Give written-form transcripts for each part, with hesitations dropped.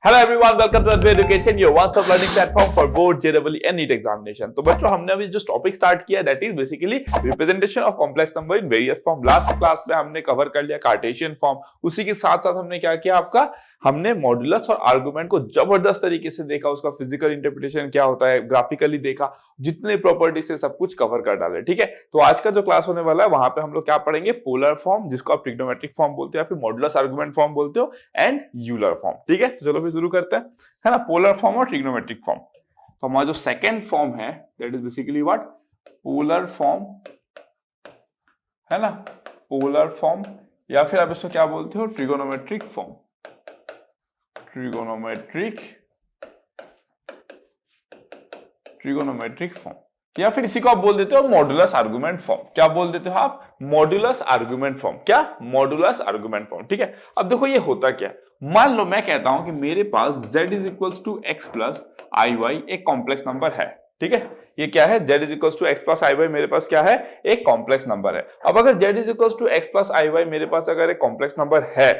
Hello everyone, welcome to Advait education, your one stop learning platform for board JEE and NEET examination. तो बच्चों, हमने अभी जो topic start किया that is basically representation of complex number in various form. Last class में हमने cover कर लिया कार्टेशियन फॉर्म, उसी के साथ साथ हमने क्या किया, हमने मॉड्यूलस और आर्गुमेंट को जबरदस्त तरीके से देखा, उसका फिजिकल इंटरप्रिटेशन क्या होता है, ग्राफिकली देखा, जितने प्रॉपर्टीज से सब कुछ कवर कर डाले। ठीक है, तो आज का जो क्लास होने वाला है वहां पे हम लोग क्या पढ़ेंगे, पोलर फॉर्म, जिसको आप ट्रिग्नोमेट्रिक फॉर्म बोलते हो या फिर मॉड्यूलस आर्गुमेंट फॉर्म बोलते हो, एंड यूलर फॉर्म। ठीक है, तो चलो फिर शुरू करते हैं, है ना, पोलर फॉर्म और ट्रिग्नोमेट्रिक फॉर्म। तो हमारा जो सेकेंड फॉर्म है that is basically what, polar form, है ना, पोलर फॉर्म, या फिर आप इसको क्या बोलते हो, ट्रिगोनोमेट्रिक फॉर्म, ट्रिगोनोमेट्रिक फॉर्म, या फिर इसी को आप बोल देते हो मॉडुलस आर्गुमेंट फॉर्म। क्या बोल देते हो आप, मॉडुलस आर्गुमेंट फॉर्म। क्या, मॉडुलस आर्गुमेंट फॉर्म। ठीक है, अब देखो ये होता क्या, मान लो मैं कहता हूं कि मेरे पास z is equals to x plus i y एक कॉम्प्लेक्स नंबर है। ठीक है, ये क्या है, z is equals to x plus i y मेरे पास क्या है, एक कॉम्प्लेक्स नंबर है। अब अगर z is equals to x plus i y मेरे पास अगर एक कॉम्प्लेक्स नंबर है,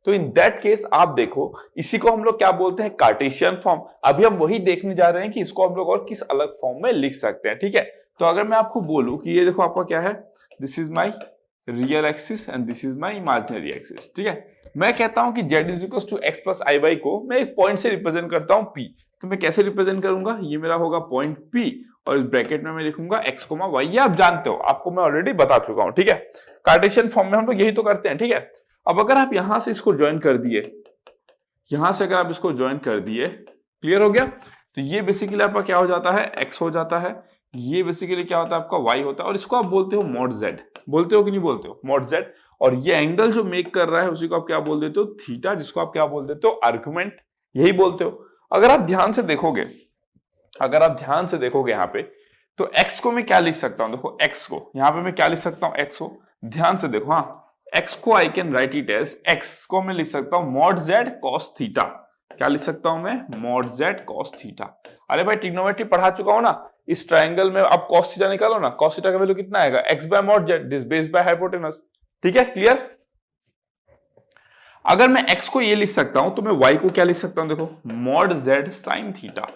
तो इन दैट केस आप देखो, इसी को हम लोग क्या बोलते हैं, कार्टेशियन फॉर्म। अभी हम वही देखने जा रहे हैं कि इसको हम लोग और किस अलग फॉर्म में लिख सकते हैं। ठीक है, तो अगर मैं आपको बोलूं कि ये देखो आपका क्या है, this is my real axis and this is my imaginary axis. ठीक है, मैं कहता हूं कि z is equal to x plus i y को मैं एक पॉइंट से रिप्रेजेंट करता हूं p। तो मैं कैसे रिप्रेजेंट करूंगा, ये मेरा होगा पॉइंट p और इस ब्रैकेट में मैं लिखूंगा x कोमा y। ये आप जानते हो, आपको मैं ऑलरेडी बता चुका हूं। ठीक है, कार्टेशियन फॉर्म में हम लोग यही तो करते हैं। ठीक है, अब अगर आप यहां से इसको ज्वाइन कर दिए, यहां से अगर आप इसको ज्वाइन कर दिए, क्लियर हो गया, तो ये बेसिकली आपका क्या हो जाता है, x हो जाता है, ये बेसिकली क्या होता है आपका y होता है, और इसको आप बोलते हो मॉड z। बोलते हो कि नहीं बोलते हो, मॉड z। और ये एंगल जो मेक कर रहा है उसी को आप क्या बोल देते हो, थीटा, जिसको आप क्या बोल देते हो, आर्गुमेंट, यही बोलते हो। अगर आप ध्यान से देखोगे, अगर आप ध्यान से देखोगे यहाँ पे, तो x को मैं क्या लिख सकता हूं, देखो x को यहाँ पे मैं क्या लिख सकता हूं, x को ध्यान से देखो, हाँ, x को I can write it as, x को मैं लिख सकता हूं मॉड z cos थीटा। क्या लिख सकता हूं मैं, मॉड z cos थीटा। अरे भाई, ट्रिग्नोमेट्री पढ़ा चुका हूं ना, इस ट्रायंगल में आप cos थीटा निकालो ना, cos थीटा का वैल्यू कितना आएगा, x bye mod z, this base by hypotenuse. ठीक है, क्लियर। अगर मैं x को ये लिख सकता हूं तो मैं y को क्या लिख सकता हूं, देखो मॉड z sin थीटा,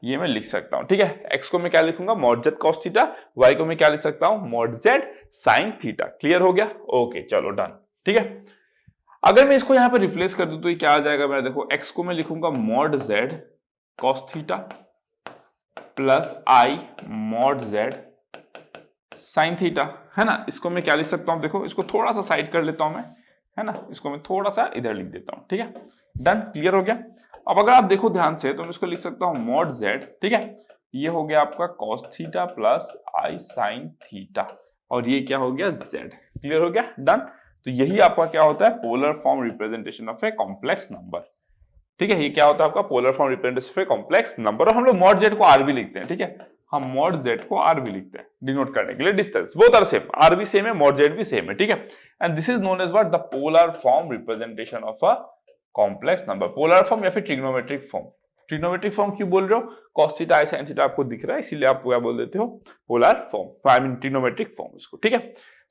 ये मैं लिख सकता हूं। ठीक है, x को मैं क्या लिखूंगा, mod z cos theta, y को मैं क्या लिख सकता हूं, mod z sin theta. Clear हो गया, ओके, चलो डन। ठीक है, अगर मैं इसको यहां पे रिप्लेस कर दूं तो ये क्या आ जाएगा, मैं देखो x को मैं लिखूंगा mod z cos theta plus i mod z sin theta, है ना। इसको मैं क्या लिख सकता हूं, देखो इसको थोड़ा सा साइड कर लेता हूं मैं, है ना, इसको मैं थोड़ा सा इधर लिख देता हूं। ठीक है, डन, क्लियर हो गया। अब अगर आप देखो ध्यान से तो मैं इसको लिख सकता हूं मॉड z, ठीक है, ये हो गया आपका cos theta plus i sin theta, और ये क्या हो गया, z। क्लियर हो गया, डन। तो यही आपका क्या होता है, polar form representation of a complex number. ठीक है, ये क्या होता है आपका polar form representation of a complex number. और हम लोग मॉड z को r भी लिखते हैं। ठीक है, हम मॉड z को r भी लिखते हैं डिनोट करने के लिए distance, both are same, r भी सेम है, मॉड z भी सेम है। ठीक है, and this is known as what, the polar form representation of a complex number. Polar form या फिर ट्रिग्नोमेट्रिक फॉर्म। ट्रिग्नोमेट्रिक फॉर्म क्यों बोल रहे हो, cos थीटा आई sin थीटा आपको दिख रहा है, इसीलिए आप क्या बोल देते हो, polar form, I mean trigonometric form इसको। ठीक है,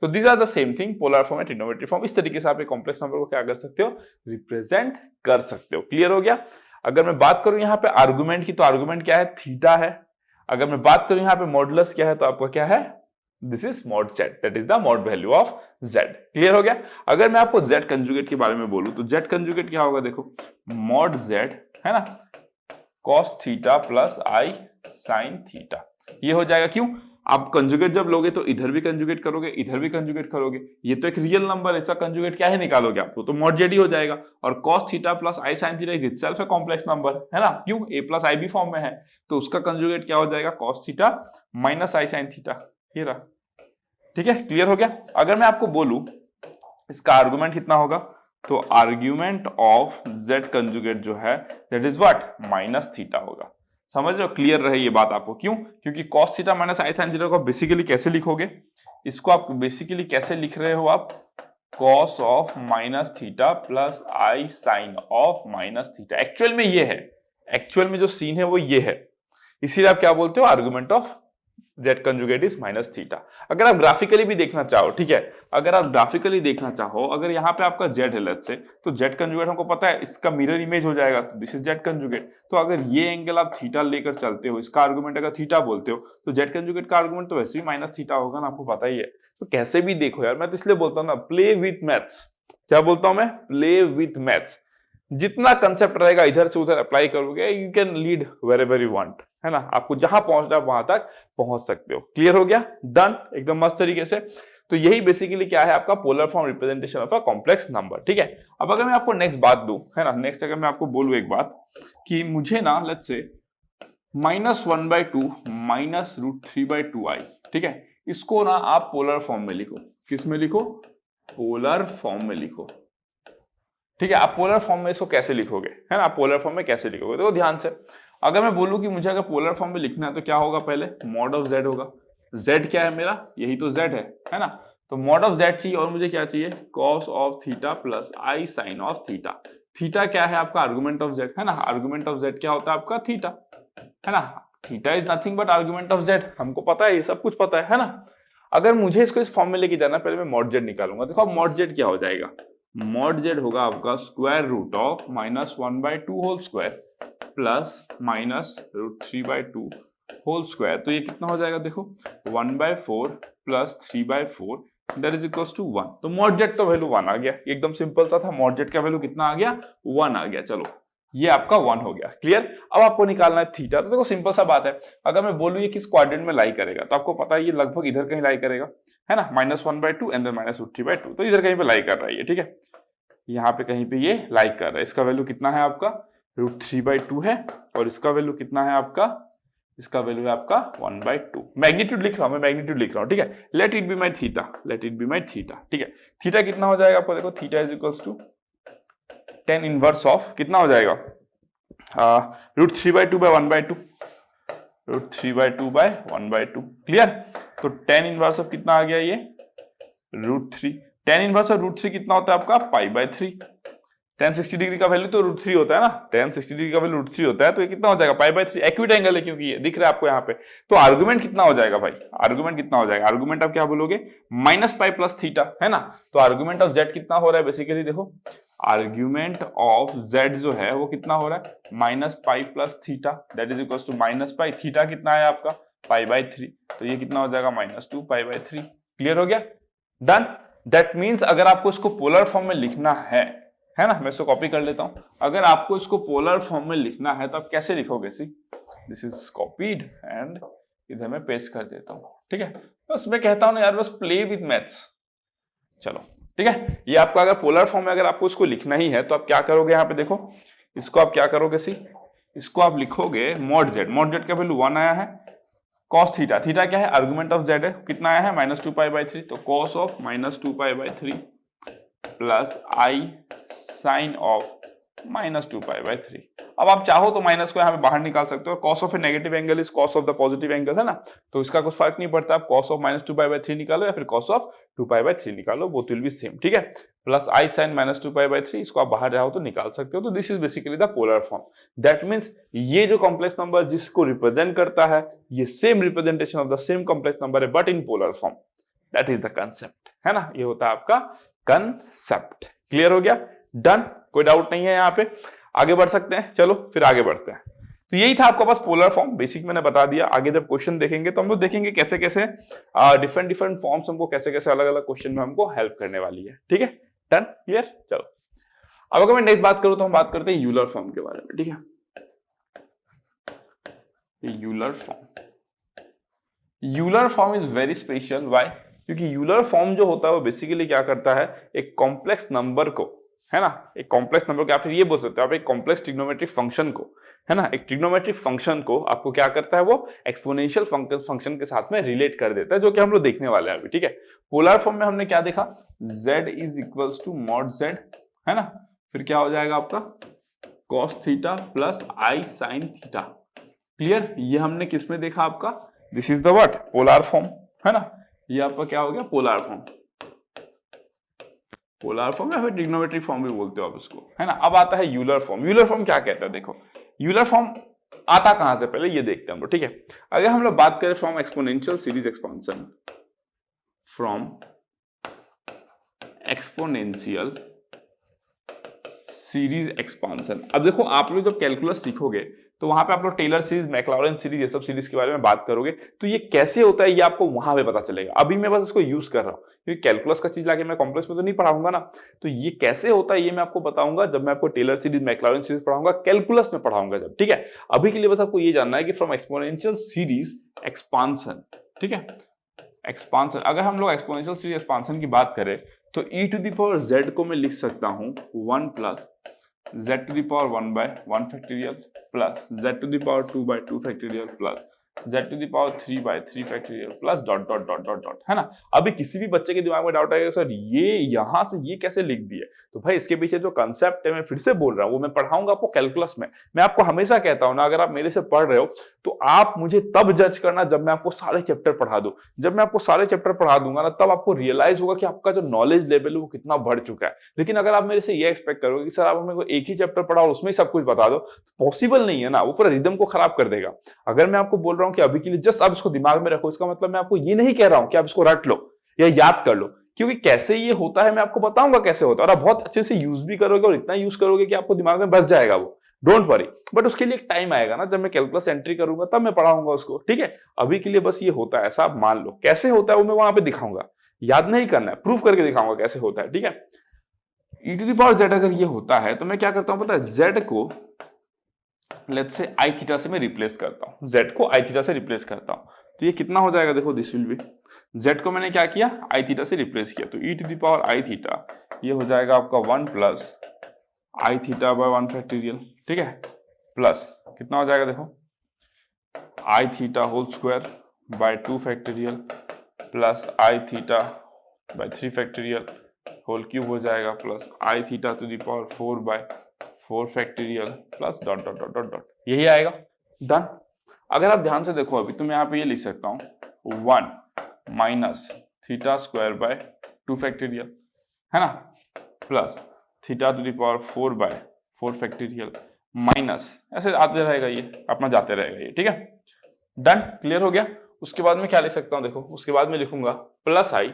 तो these are the same thing, polar form and trigonometric form. इस तरीके से आप एक कॉम्प्लेक्स नंबर को क्या कर सकते हो, रिप्रेजेंट कर सकते हो। क्लियर हो गया। अगर मैं बात करूं यहाँ पे आर्गुमेंट की, तो आर्गुमेंट क्या है, थीटा है। अगर मैं बात करूं यहाँ पे मॉडुलस क्या है, तो आपका क्या है, this is mod z, that is the mod value of z। Clear हो गया। अगर मैं आपको z कंजुगेट के बारे में बोलूं तो z कंजुगेट क्या होगा, देखो मॉड z, है ना, cos theta plus i sin theta, ये हो जाएगा। क्यों, आप कंजुगेट जब लोगे तो इधर भी कंजुगेट करोगे, इधर भी कंजुगेट करोगे, ये तो एक रियल नंबर है, इसका कंजुगेट क्या है निकालोगे आप, तो मॉड z ही हो जाएगा। और cos theta plus i sin theta itself है कॉम्प्लेक्स नंबर, है ना, क्यों, a प्लस आई भी फॉर्म में है, तो उसका कंजुगेट क्या हो जाएगा, cos थीटा माइनस आई sin थीटा, ये रहा। ठीक है, क्लियर हो गया। अगर मैं आपको बोलूं इसका आर्गुमेंट कितना होगा, तो आर्ग्यूमेंट ऑफ z कंजुगेट जो है that is what, minus theta होगा। समझ रहे हो, क्लियर रहे ये बात आपको। क्यों, क्योंकि cos थीटा माइनस आई sin थीटा को बेसिकली कैसे लिखोगे, इसको आप बेसिकली कैसे लिख रहे हो आप, cos of minus theta plus i sin of minus theta. Actual में ये है, एक्चुअल में जो सीन है वो ये है, इसीलिए आप क्या बोलते हो, argument of Z conjugate is minus theta. अगर आप ग्राफिकली भी देखना चाहो, ठीक है, अगर आप ग्राफिकली देखना चाहो, अगर यहाँ पे आपका जेड है लेट्स से, तो जेड कंजुगेट हमको पता है इसका मिरर इमेज हो जाएगा, दिस इज जेड कंजुगेट। तो अगर ये एंगल आप थीटा लेकर चलते हो, इसका आर्गुमेंट अगर थीटा बोलते हो, तो जेड कंजुगेट का आर्गुमेंट तो वैसे भी माइनस थीटा होगा ना, आपको पता ही है। तो कैसे भी देखो यार, मैं तो इसलिए बोलता हूँ ना, प्ले विथ मैथ्स। क्या बोलता हूं मैं? Play with maths. जितना कंसेप्ट रहेगा इधर से उधर अप्लाई करोगे, you can lead wherever you want, है ना, आपको जहां पहुंचना वहां तक पहुंच सकते हो। क्लियर हो गया? डन, एकदम मस्त तरीके से। तो यही बेसिकली क्या है आपका polar form representation of a complex number. ठीक है, अब अगर मैं आपको नेक्स्ट बात दूं, है ना, नेक्स्ट अगर मैं आपको बोलूं एक बात कि मुझे ना लेट्स से -1/2 -√3/2i, ठीक है, इसको ना आप पोलर फॉर्म में लिखो। किस में लिखो? पोलर फॉर्म में लिखो। ठीक है, आप पोलर फॉर्म में इसको कैसे लिखोगे, है ना, आप पोलर फॉर्म में कैसे लिखोगे? देखो ध्यान से, अगर मैं बोलूं कि मुझे अगर पोलर फॉर्म में लिखना है तो क्या होगा? पहले मॉड ऑफ जेड होगा। जेड क्या है मेरा? यही तो जेड है ना। तो मॉड ऑफ जेड चाहिए और मुझे क्या चाहिए? Cos of theta plus i sine of theta. Theta क्या है आपका? आर्गुमेंट ऑफ जेड, है ना। आर्गुमेंट ऑफ जेड क्या होता है आपका? थीटा, है ना। Theta is nothing but argument of Z, हमको पता है, ये सब कुछ पता है ना। अगर मुझे इसको इस फॉर्म में लेके जाना, पहले मैं मॉड जेड निकालूंगा। देखो मॉड जेड क्या हो जाएगा? मॉड जेड होगा आपका square root of -1/2 whole square plus -√3/2 whole square. तो ये कितना हो जाएगा? देखो 1/4 plus 3/4 that is equals to 1। तो मॉड जेड का वैल्यू 1 आ गया, एकदम सिंपल सा था। मॉड जेड का वैल्यू कितना आ गया? 1 आ गया। चलो ये आपका 1 हो गया। क्लियर? अब आपको निकालना है थीटा। तो देखो सिंपल सा बात है, अगर मैं बोलूं ये किस क्वाड्रेंट में लाई करेगा, तो आपको पता है ये लगभग इधर कहीं लाई करेगा, है ना, -1/2 एंड देन -√3/2। तो इधर कहीं पे लाई कर रहा है ये, ठीक है, यहाँ पे कहीं पे ये लाई कर रहा है। इसका वैल्यू कितना है आपका? √3/2 है, और इसका वैल्यू कितना है आपका? इसका वैल्यू है आपका 1/2। मैग्नीट्यूड लिख रहा हूं मैं, मैग्नीट्यूड लिख रहा हूं, ठीक है। Let it be my theta, let it be my theta, ठीक है। थीटा कितना हो जाएगा आपको? देखो theta is equals to tan inverse of कितना हो जाएगा? √3/2/1/2, √3/2/1/2। क्लियर? तो tan इनवर्स ऑफ कितना आ गया? ये √3। tan इनवर्स ऑफ √3 कितना होता है आपका? π/3। tan 60 डिग्री का वैल्यू तो √3 होता है ना, tan 60 डिग्री का वैल्यू √3 होता है, तो ये कितना हो जाएगा? π/3। एक्यूट एंगल है क्योंकि ये दिख रहा है आपको यहाँ पे। तो आर्गुमेंट कितना हो जाएगा भाई? आर्गुमेंट कितना हो जाएगा? आर्गुमेंट आप क्या बोलोगे? -π प्लस थीटा, है ना। तो आर्गुमेंट ऑफ जेड कितना हो रहा है? बेसिकली देखो आर्ग्यूमेंट ऑफ जेड जो है वो कितना हो रहा है? -π plus theta that is equal to -π। Theta कितना है आपका? π/3। तो ये कितना हो जाएगा? -2π/3। क्लियर हो गया? डन। दैट मीन्स अगर आपको इसको पोलर फॉर्म में लिखना है ना, मैं इसको कॉपी कर लेता हूं। अगर आपको इसको पोलर फॉर्म में लिखना है तो आप कैसे लिखोगे? See this is copied and इधर मैं पेस्ट कर देता हूं, ठीक है। बस मैं कहता हूं ना यार, बस प्ले विथ मैथ्स। चलो ठीक है, ये आपका अगर पोलर फॉर्म में अगर आपको इसको लिखना ही है तो आप क्या करोगे? यहाँ पे देखो, इसको आप क्या करोगे? सी इसको आप लिखोगे मॉड जेड। मॉड जेड का वैल्यू 1 आया है। कॉस थीटा, थीटा क्या है? आर्गुमेंट ऑफ जेड है, कितना आया है? -2π/3। तो cos of -2π/3 plus i sine of -2π/3। अब आप चाहो तो माइनस को यहाँ पे बाहर निकाल सकते हो। Cos of a negative angle is cos of the positive angle, है ना, तो इसका कुछ फर्क नहीं पड़ता। आप कॉस ऑफ -2π/3 निकालो या फिर कॉस ऑफ 2π/3 निकालो, बोथ विल बी सेम, ठीक है। प्लस आई साइन -2π/3, इसको आप बाहर जाओ तो निकाल सकते हो। तो this is basically the polar form. That means ये जो कॉम्प्लेक्स नंबर जिसको रिप्रेजेंट करता है, ये same representation of the same complex number है but in polar form. That is the concept, है ना, ये होता है आपका कंसेप्ट। क्लियर हो गया? डन, कोई डाउट नहीं है यहाँ पे, आगे बढ़ सकते हैं। चलो फिर आगे बढ़ते हैं। तो यही था आपका पास पोलर फॉर्म, बेसिक मैंने बता दिया। आगे जब क्वेश्चन देखेंगे तो हम लोग देखेंगे कैसे कैसे डिफरेंट डिफरेंट फॉर्म्स हमको कैसे कैसे अलग अलग क्वेश्चन में हमको हेल्प करने वाली है, ठीक है। Done, clear? चलो अब अगर मैं नेक्स्ट बात करूं तो हम बात करते हैं यूलर फॉर्म के बारे में, ठीक है। Euler form, Euler form is very special. Why? क्योंकि यूलर फॉर्म जो होता है वो बेसिकली क्या करता है, एक कॉम्प्लेक्स नंबर को, है ना, एक कॉम्प्लेक्स नंबर को, या फिर ये बोल सकते हो आप एक कॉम्प्लेक्स ट्रिग्नोमेट्रिक फंक्शन को, है ना, एक ट्रिग्नोमेट्रिक फंक्शन को आपको क्या करता है, वो एक्सपोनेंशियल फंक्शन के साथ में रिलेट कर देता है, जो कि हम लोग देखने वाले हैं अभी, ठीक है। पोलर फॉर्म में हमने क्या देखा? z is equals to mod z, है ना, फिर क्या हो जाएगा आपका? cos theta plus i sine theta. Clear? ये हमने किस में देखा आपका? This is the what? Polar form, है ना। ये आपका क्या हो गया? Polar form. पोलर फॉर्म या फिर ट्रिग्नोमेट्रिक फॉर्म भी बोलते हो आप इसको, है ना। अब आता है यूलर फॉर्म। यूलर फॉर्म क्या कहता है? देखो यूलर फॉर्म आता कहां से पहले ये देखते हैं हम लोग, ठीक है। अगर हम लोग बात करें from exponential series expansion, from exponential series expansion, अब देखो आप लोग जब कैलकुलस सीखोगे तो वहां पे आप लोग टेलर सीरीज, मैक्लॉरेन सीरीज, ये सब सीरीज के बारे में बात करोगे, तो ये कैसे होता है ये आपको वहां पे पता चलेगा। अभी मैं बस इसको यूज कर रहा हूं क्योंकि कैलकुलस का चीज लाके मैं कॉम्प्लेक्स में तो नहीं पढ़ाऊंगा ना, तो ये कैसे होता है ये मैं आपको बताऊंगा जब मैं आपको टेलर सीरीज, मैक्लॉरेन सीरीज पढ़ाऊंगा, कैलकुलस में पढ़ाऊंगा जब, ठीक है। अभी के लिए बस आपको ये जानना है कि फ्रॉम एक्सपोनेंशियल सीरीज एक्सपांशन, ठीक है, एक्सपांशन, अगर हम लोग एक्सपोनेंशियल सीरीज एक्सपांशन की बात करें तो e to the power z को मैं लिख सकता हूं 1 plus z to the power 1 by 1 factorial plus z to the power 2 by 2 factorial plus z to the power 3 by 3 factorial plus dot dot dot dot dot, है ना। अभी किसी भी बच्चे के दिमाग में डाउट आएगा सर ये यहां से ये कैसे लिख दिए, तो भाई इसके पीछे जो कंसेप्ट है मैं फिर से बोल रहा हूं वो मैं पढ़ाऊंगा आपको कैलकुलस में। मैं आपको हमेशा कहता हूं ना, अगर आप मेरे से पढ़ रहे हो तो आप मुझे तब जज करना जब मैं आपको सारे चैप्टर पढ़ा दूं। जब मैं आपको सारे चैप्टर पढ़ा दूंगा ना तब आपको रियलाइज होगा कि आपका जो नॉलेज लेवल है वो कितना बढ़ चुका है। लेकिन अगर आप मेरे से ये एक्सपेक्ट करोगे कि सर आप हमें एक ही चैप्टर पढ़ाओ उसमें सब कुछ बता दो, पॉसिबल नहीं है ना, वो पूरा रिदम को खराब कर देगा। अगर मैं आपको बोल रहा हूं कि अभी के लिए जस्ट आप इसको दिमाग में रखो, इसका मतलब मैं आपको ये नहीं कह रहा हूं कि आप इसको रट लो या याद कर लो, क्योंकि कैसे ये होता है मैं आपको बताऊंगा कैसे होता है, और आप बहुत अच्छे से यूज भी करोगे और इतना यूज करोगे कि आपको दिमाग में बस जाएगा वो, डोंट वरी। बट उसके लिए एक टाइम आएगा ना, जब मैं कैलकुलस एंट्री करूंगा तब मैं पढ़ाऊंगा उसको, ठीक है। अभी के लिए बस ये होता है ऐसा, आप मान लो कैसे होता है वो मैं वहां पे दिखाऊंगा, याद नहीं करना है, प्रूफ करके दिखाऊंगा कैसे होता है, ठीक है। e to the power z अगर ये होता है तो मैं क्या करता हूं पता है, z को लेट्स से आई थीटा से मैं रिप्लेस करता हूं, z को आई थीटा से रिप्लेस करता हूं, तो ये कितना हो जाएगा, देखो दिस विल बी, z को मैंने क्या किया आई थीटा से रिप्लेस किया, तो e to the power i theta ये हो जाएगा आपका 1 plus i theta by 1 factorial, ठीक है, प्लस कितना हो जाएगा देखो i theta whole square by 2 factorial plus i theta by 3 factorial whole cube हो जाएगा plus i theta to the power 4 by 4 factorial plus dot dot dot dot dot, यही आएगा, डन। अगर आप ध्यान से देखो अभी तो मैं यहाँ पे ये लिख सकता हूँ 1 minus theta square by 2 factorial, है ना, plus theta to the power 4 by 4 factorial minus, ऐसे आते रहेगा ये अपना जाते रहेगा ये, ठीक है, डन, क्लियर हो गया। उसके बाद में क्या लिख सकता हूँ देखो, उसके बाद में लिखूंगा प्लस आई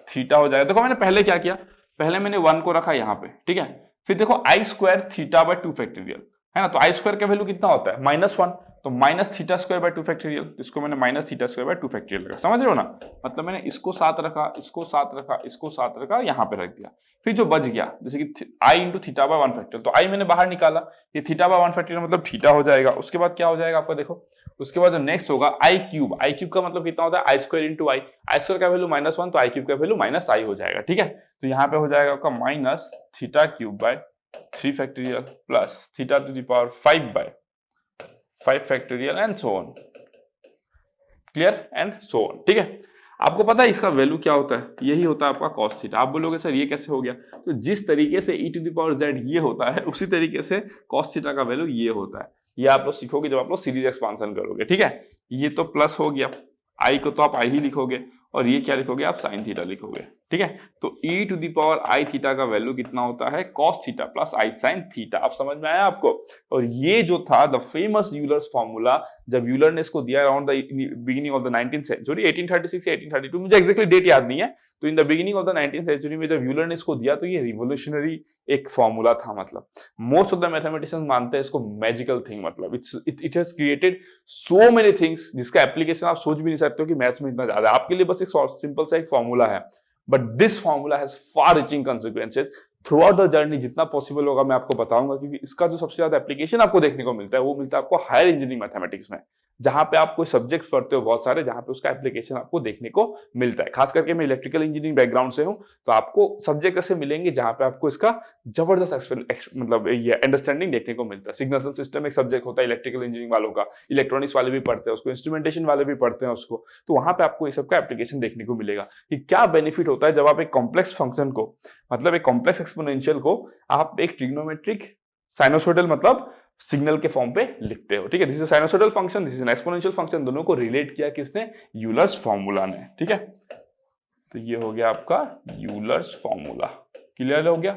थीटा हो जाएगा। देखो मैंने पहले क्या किया, पहले मैंने 1 को रखा यहाँ पे, ठीक है, फिर देखो आई स्क्वायर थीटा बाय 2 फैक्टोरियल, है ना, तो आई स्क्वायर का वैल्यू कितना होता है -1, तो minus theta square by 2 factorial, इसको मैंने minus theta square by 2 factorial रखा, समझ रहे हो ना, मतलब मैंने इसको साथ रखा, इसको साथ रखा, इसको साथ रखा, यहाँ पे रख दिया, फिर जो बच गया जैसे कि आई इंटू थीटा बाय 1 फैक्टोरियल, तो आई मैंने बाहर निकाला, ये थीटा बाय 1 फैक्टोरियल मतलब थीटा हो जाएगा। उसके बाद क्या हो जाएगा आपका देखो, उसके बाद जो नेक्स्ट होगा आई क्यूब का मतलब कितना होता है आई स्क्वायर इंटू आई स्क्वायर का वैल्यू -1 तो आई क्यूब का वैल्यू माइनस आई हो जाएगा, ठीक है, तो यहाँ पे हो जाएगा आपका minus theta cube by 3 factorial plus theta to the power 5 by 5 factorial and so on, clear and so on, ठीक है। आपको पता है इसका वैल्यू क्या होता है, यही होता है आपका cos थीटा। आप बोलोगे सर ये कैसे हो गया, तो जिस तरीके से e to the power z ये होता है उसी तरीके से cos थीटा का वैल्यू ये होता है, ये आप लोग सीखोगे जब आप लोग सीरीज एक्सपांशन करोगे, ठीक है। ये तो प्लस हो गया, आई को तो आप आई ही लिखोगे और ये क्या लिखोगे आप साइन थीटा लिखोगे, ठीक है। तो e to the power i theta का वैल्यू कितना होता है cos theta plus i sine theta, आप समझ में आया आपको। और ये जो था द फेमस यूलर्स फॉर्मूला, जब यूलर ने इसको दिया around the beginning of the 19th century 1836 या 1832, मुझे एक्जेक्टली डेट याद नहीं है, तो in the beginning of the 19th century में जब यूलर ने इसको दिया तो ये रिवोल्यूशनरी एक फॉर्मूला था, मतलब मोस्ट ऑफ द मैथमेटिशियंस मानते हैं इसको मैजिकल थिंग, मतलब it has created so many things जिसका एप्लीकेशन आप सोच भी नहीं सकते हो कि मैथ्स में इतना ज्यादा है। आपके लिए बस एक सिंपल सा एक फॉर्मूला है, but this formula has far reaching consequences through out the journey. जितना पॉसिबल होगा मैं आपको बताऊंगा, क्योंकि इसका जो सबसे ज्यादा एप्लीकेशन आपको देखने को मिलता है वो मिलता है आपको हायर इंजीनियरिंग मैथमेटिक्स में, जहां पे आप कोई सब्जेक्ट पढ़ते हो बहुत सारे, जहां पे उसका एप्लीकेशन आपको देखने को मिलता है। खास करके मैं इलेक्ट्रिकल इंजीनियरिंग बैकग्राउंड से हूं, तो आपको सब्जेक्ट ऐसे मिलेंगे जहां पे आपको इसका जबरदस्त मतलब ये अंडरस्टैंडिंग देखने को मिलता है। सिग्नल सिस्टम एक सब्जेक्ट होता है इलेक्ट्रिकल इंजीनियरिंग वालों का, इलेक्ट्रॉनिक्स वाले भी पढ़ते हैं उसको, इंस्ट्रूमेंटेशन वाले भी पढ़ते हैं उसको, तो वहां पे आपको ये सब का एप्लीकेशन देखने को मिलेगा कि क्या बेनिफिट होता है जब आप एक कॉम्प्लेक्स फंक्शन को, मतलब एक कॉम्प्लेक्स एक्सपोनेंशियल को आप एक ट्रिग्नोमेट्रिक साइनोसोइडल मतलब सिग्नल के फॉर्म पे लिखते हो, ठीक है। This is sinusoidal function, this is an exponential function, दोनों को रिलेट किया किसने, यूलर्स फॉर्मूला ने, ठीक है। तो ये हो गया आपका यूलर्स फॉर्मूला, क्लियर हो गया।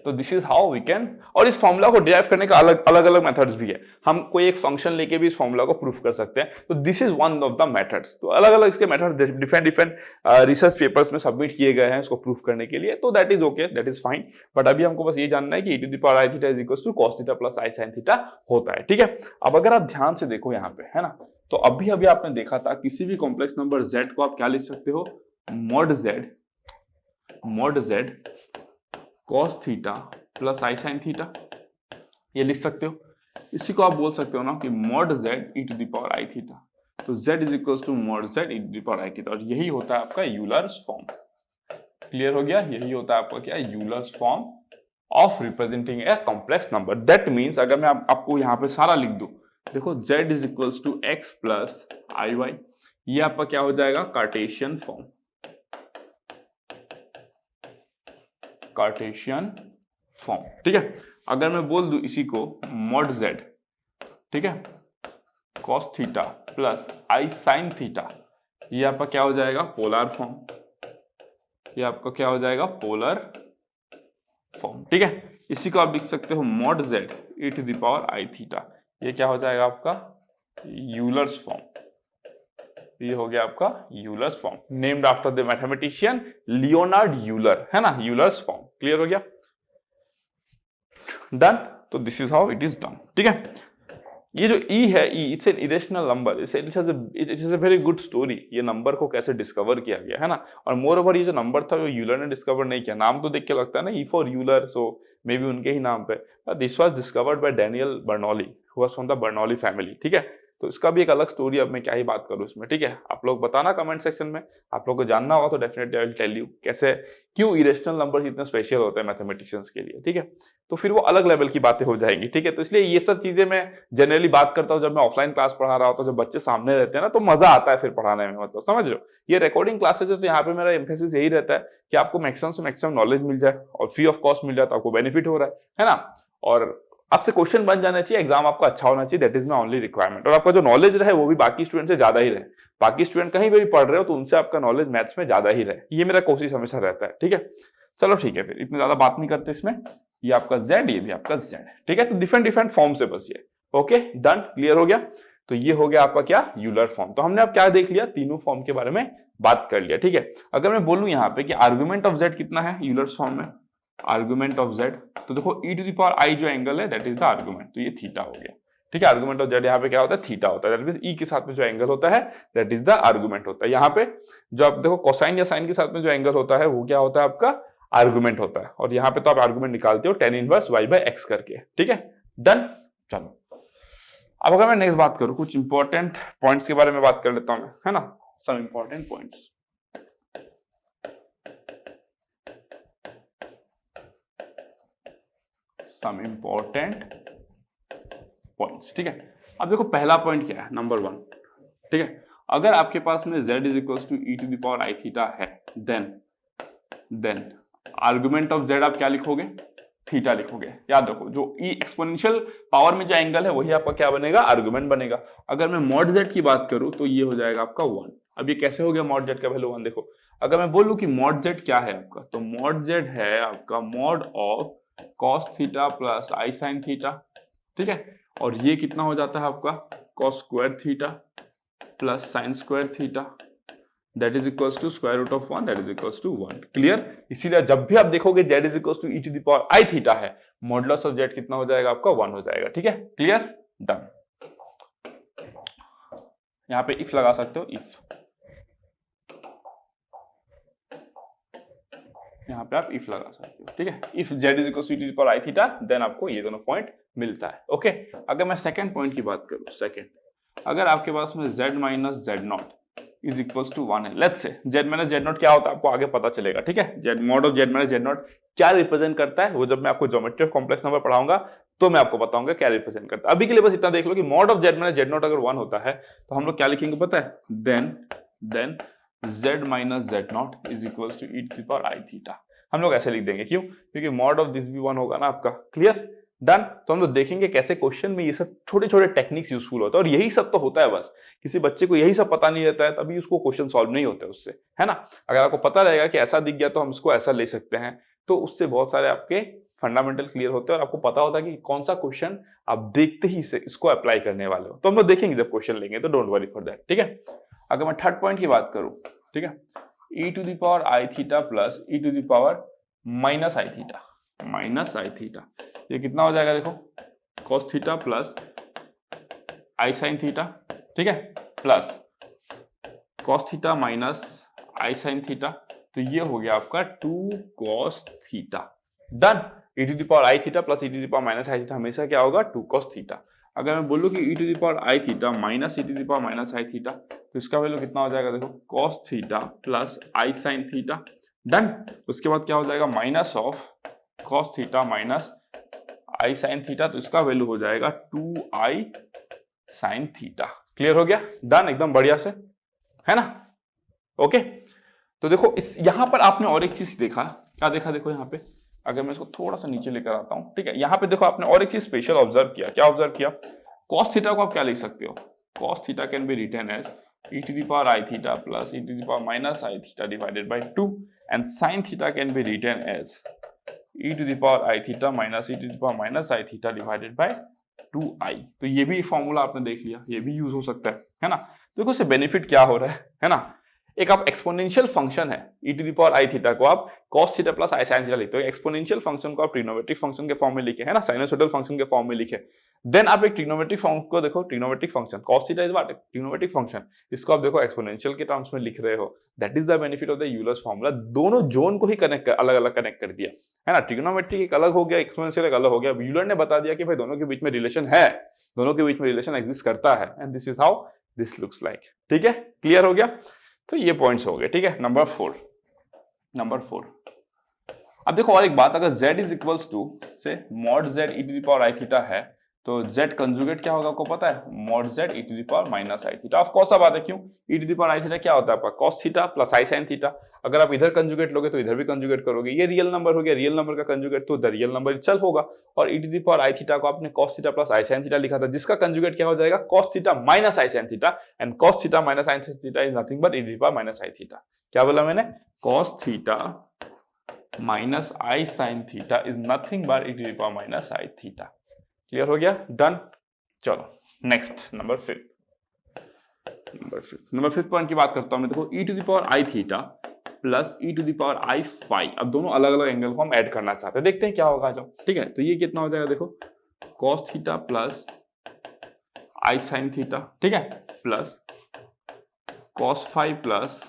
तो this is how we can, और इस फॉर्मूला को डिराइव करने का अलग अलग मेथड्स भी है। हम कोई एक फंक्शन लेके भी इस फॉर्मूला को प्रूफ कर सकते हैं। तो this is one of the methods. तो अलग अलग इसके मेथड डिफरेंट रिसर्च पेपर्स में सबमिट किए गए हैं इसको प्रूफ करने के लिए। तो that is okay, that is fine. But अभी हमको बस ये जानना है कि e to the power i theta is equal to cos theta plus i sin theta होता है। ठीक है, अब अगर आप ध्यान से देखो यहाँ पे, है ना, तो अभी अभी आपने देखा था किसी भी कॉम्प्लेक्स नंबर z को आप क्या लिख सकते हो, mod z cos theta plus i sin theta, ये लिख सकते हो। इसी को आप बोल सकते हो ना कि mod z e to the power i theta. तो z is equal to mod z e to the power i theta, और यही होता है आपका यूलर्स फॉर्म। क्लियर हो गया, यही होता है आपका क्या, Euler's form of representing A complex number. That means अगर मैं आपको यहाँ पे सारा लिख दूं, देखो z is equal to x plus i y, ये आपका क्या हो जाएगा, कार्टेशियन फॉर्म, कार्टेशियन फॉर्म। ठीक है, अगर मैं बोल दूं इसी को mod z, ठीक है, cos theta plus i sin theta, ये आपका क्या हो जाएगा, पोलर फॉर्म, ये आपका क्या हो जाएगा, पोलर फॉर्म। ठीक है, इसी को आप लिख सकते हो mod z e to the power i theta, ये क्या हो जाएगा आपका, यूलर्स फॉर्म। ये हो गया आपका Euler's form, named after the mathematician Leonard Euler, है ना, यूलर्स फॉर्म। क्लियर हो गया, डन। तो this is how it is done. ठीक है, ये जो e है, e it's an irrational number, it is a very good story. ये नंबर को कैसे डिस्कवर किया गया, है ना, और मोर ओवर ये जो नंबर था वो यूलर ने डिस्कवर नहीं किया। नाम तो देख के लगता है ना, e for Euler, so may be उनके ही नाम पे। This was discovered by Daniel Bernoulli, who was from the Bernoulli family. ठीक है, तो इसका भी एक अलग स्टोरी, अब मैं क्या ही बात करूं इसमें। ठीक है, आप लोग बताना कमेंट सेक्शन में, आप लोग को जानना होगा तो definitely I will tell you कैसे, क्यों इरेशनल नंबर इतने स्पेशल होते हैं मैथमेटिशियंस के लिए। ठीक है, तो फिर वो अलग लेवल की बातें हो जाएंगी। ठीक है, तो इसलिए ये सब चीजें मैं जनरली बात करता हूँ जब मैं ऑफलाइन क्लास पढ़ा रहा होता हूँ, जब बच्चे सामने रहते हैं ना, तो मजा आता है फिर पढ़ाने में, मतलब समझ रहे हो। ये रिकॉर्डिंग क्लासेस है, तो यहाँ पे मेरा एम्फेसिस यही रहता है कि आपको मैक्सिमम से मैक्सिमम नॉलेज मिल जाए और फ्री ऑफ कॉस्ट मिल जाए, तो आपको बेनिफिट हो रहा है ना, और आपसे क्वेश्चन बन जाना चाहिए, एग्जाम आपका अच्छा होना चाहिए, that is my only requirement. और आपका जो नॉलेज रहे वो भी बाकी स्टूडेंट से ज्यादा ही रहे। बाकी स्टूडेंट कहीं भी पढ़ रहे हो तो उनसे आपका नॉलेज मैथ्स में ज्यादा ही रहे, ये मेरा कोशिश हमेशा रहता है। ठीक है, चलो ठीक है, फिर इतनी ज्यादा बात नहीं करते इसमें। ये आपका z, ये भी आपका z। ठीक है, तो डिफरेंट फॉर्म से बस ये, ओके डन, क्लियर हो गया। तो ये हो गया आपका क्या, यूलर फॉर्म। तो हमने अब क्या देख लिया, तीनों फॉर्म के बारे में बात कर लिया। ठीक है, अगर मैं बोलूं यहाँ पे कि आर्गुमेंट ऑफ z कितना है यूलर फॉर्म में, आर्गुमेंट ऑफ z, तो देखो e to the power i जो एंगल है दैट इज द आर्गुमेंट, तो ये थीटा हो गया। ठीक है, आर्गुमेंट ऑफ z यहाँ पे क्या होता है, थीटा होता है, दैट मींस e के साथ में जो एंगल होता है दैट इज द आर्गुमेंट होता है। यहाँ पे जो आप देखो कोसाइन या साइन के साथ में जो एंगल होता है वो क्या होता है, आपका आर्गुमेंट होता है। और यहाँ पे तो आप आर्गुमेंट निकालते हो tan inverse y by x करके। ठीक है, डन। चलो अब अगर मैं नेक्स्ट बात करूं, कुछ इंपॉर्टेंट पॉइंट्स के बारे में बात कर लेता हूं मैं, है ना, some important points. Some important points. ठीक है, अब देखो पहला पॉइंट क्या है, नंबर 1। ठीक है, अगर आपके पास में z is equal to e to the power i theta है, देन आर्गुमेंट ऑफ z आप क्या लिखोगे, थीटा लिखोगे। याद रखो, जो e एक्सपोनेंशियल पावर में जो एंगल है वही आपका क्या बनेगा, आर्गुमेंट बनेगा। अगर मैं मॉड z की बात करूं तो ये हो जाएगा आपका 1। अब ये कैसे हो गया मॉड z का वैल्यू 1, देखो अगर मैं बोलूं कि मॉड z क्या है आपका, तो मॉड z है आपका mod of cos theta plus i sin theta. ठीक है, और ये कितना हो जाता है आपका cos square theta plus sine square theta, that is equals to square root of 1, that is equals to 1। Clear, इसीलिए जब भी आप देखोगे z is equals to e to the power i theta है, मॉडुलस ऑफ z कितना हो जाएगा आपका 1 हो जाएगा। ठीक है, क्लियर, डन। यहां पे इफ लगा सकते हो, इफ, यहाँ पे आप इफ लगा सकते हो। ठीक है, if z is equal to e to the power i theta, then आपको ये दोनों पॉइंट मिलता है। ओके, अगर मैं सेकंड पॉइंट की बात करूं, सेकंड, अगर आपके पास में z minus z naught is equals to 1 है, let's say z minus z not क्या होता है आपको आगे पता चलेगा। ठीक है, z mod of z minus z not क्या रिप्रेजेंट करता है, वो जब मैं आपको ज्योमेट्री ऑफ कॉम्प्लेक्स नंबर पढ़ाऊंगा तो मैं आपको बताऊंगा क्या रिप्रेजेंट करता है। अभी के लिए बस इतना देख लो कि mod of z minus z not अगर 1 होता है तो हम लोग क्या लिखेंगे पता है, then z minus z naught is equals to e to the power i theta. हम लोग ऐसे लिख देंगे, क्यों, क्योंकि मॉड ऑफ दिस भी 1 होगा ना आपका। Clear, done. तो हम लोग देखेंगे कैसे क्वेश्चन में ये सब छोटे छोटे टेक्निक्स यूजफुल होता है, और यही सब तो होता है बस। किसी बच्चे को यही सब पता नहीं रहता है तभी उसको क्वेश्चन सॉल्व नहीं होते उससे, है ना। अगर आपको पता रहेगा कि ऐसा दिख गया तो हम इसको ऐसा ले सकते हैं, तो उससे बहुत सारे आपके फंडामेंटल क्लियर होते हैं और आपको पता होता है कि कौन सा क्वेश्चन आप देखते ही से इसको अप्लाई करने वाले हो। तो हम लोग देखेंगे जब क्वेश्चन लेंगे, तो डोंट वरी फॉर दैट, ठीक है। अगर मैं थर्ड पॉइंट की बात करूं, ठीक है, e to the power i theta plus e to the power minus i theta, minus i theta, ये कितना हो जाएगा देखो, cos theta plus i sine theta, ठीक है, plus cos theta minus i sine theta, तो ये हो गया आपका 2 cos theta. Done. e to the power i theta plus e to the power minus i theta हमेशा क्या होगा, 2 cos थीटा। अगर मैं बोलूं कि e to the power i theta minus e to the power minus i theta, तो इसका value कितना हो जाएगा देखो, cos theta plus i sine theta. Done. उसके बाद क्या हो जाएगा, minus of cos theta minus i sine theta, तो इसका वैल्यू हो जाएगा 2i साइन थीटा। क्लियर हो गया, डन, एकदम बढ़िया से, है ना। ओके, तो देखो इस यहां पर आपने और एक चीज देखा, क्या देखा देखो यहाँ पे, अगर मैं इसको थोड़ा सा नीचे लेकर आता हूं, ठीक है, यहाँ पे देखो आपने और एक चीज स्पेशल ऑब्जर्व किया। क्या ऑब्जर्व किया, cos थीटा को आप क्या लिख सकते हो, cos theta can be written as e to the power i theta plus e to the power minus i theta divided by 2, and sin theta can be written as e to the power i theta minus e to the power minus i theta divided by 2i। तो ये भी formula आपने देख लिया, ये भी use हो सकता है ना। देखो इससे बेनिफिट क्या हो रहा है ना, एक आप एक्सपोनेंशियल फंक्शन है e to the power i theta को आप cos theta plus i sine theta लिखते हो, एक्सपोनेंशियल फंक्शन को आप ट्रिग्नोमेट्रिक फंक्शन के फॉर्म में लिखे, है ना, साइनसोइडल फंक्शन के फॉर्म में लिखे। देन आप एक ट्रिग्नोमेट्रिक फॉर्म को देखो, trigonometric function cos theta is what, trigonometric function, इसको आप देखो एक्सपोनेंशियल के टर्म्स में लिख रहे हो। That is the benefit of the Euler's formula, दोनों जोन को ही कनेक्ट अलग अलग कनेक्ट कर दिया, है ना। ट्रिग्नोमेट्रिक एक अलग हो गया, एक्सपोनेंशियल एक अलग हो गया। यूलर ने बता दिया कि भाई दोनों के बीच में रिलेशन है, दोनों के बीच में रिलेशन एग्जिस्ट करता है, and this is how this looks like. ठीक है, क्लियर हो गया। तो ये पॉइंट्स हो गए, ठीक है। नंबर 4 अब देखो और एक बात, अगर z इज इक्वल्स टू से mod z e to the power i theta है, तो z कंजुगेट क्या होगा आपको पता है, mod z e to the power minus i theta. Of course अब बात है क्यों, e to the power i theta क्या होता है आपका cos theta plus i sine theta. अगर आप इधर कंजुगेट लोगे तो इधर भी कंजुगेट करोगे, ये रियल नंबर हो गया, रियल नंबर का कंजुगेट तो द रियल नंबर इटसेल्फ होगा। और e to the power i theta को आपने cos theta plus i sine theta लिखा था, जिसका कंजुगेट क्या हो जाएगा, cos theta minus i sine theta, and cos theta minus i sine theta is nothing but e to the power minus i theta. क्या बोला मैंने, cos theta minus i sine theta is nothing but e to the power minus i theta. Clear हो गया, done. चलो next number 5 point की बात करता हूं मैं। देखो e to the power i theta plus e to the power i phi, अब दोनों अलग अलग एंगल को हम ऐड करना चाहते हैं, देखते हैं क्या होगा जब। ठीक है, तो ये कितना हो जाएगा देखो, cos theta plus i sine theta, ठीक है, plus cos phi plus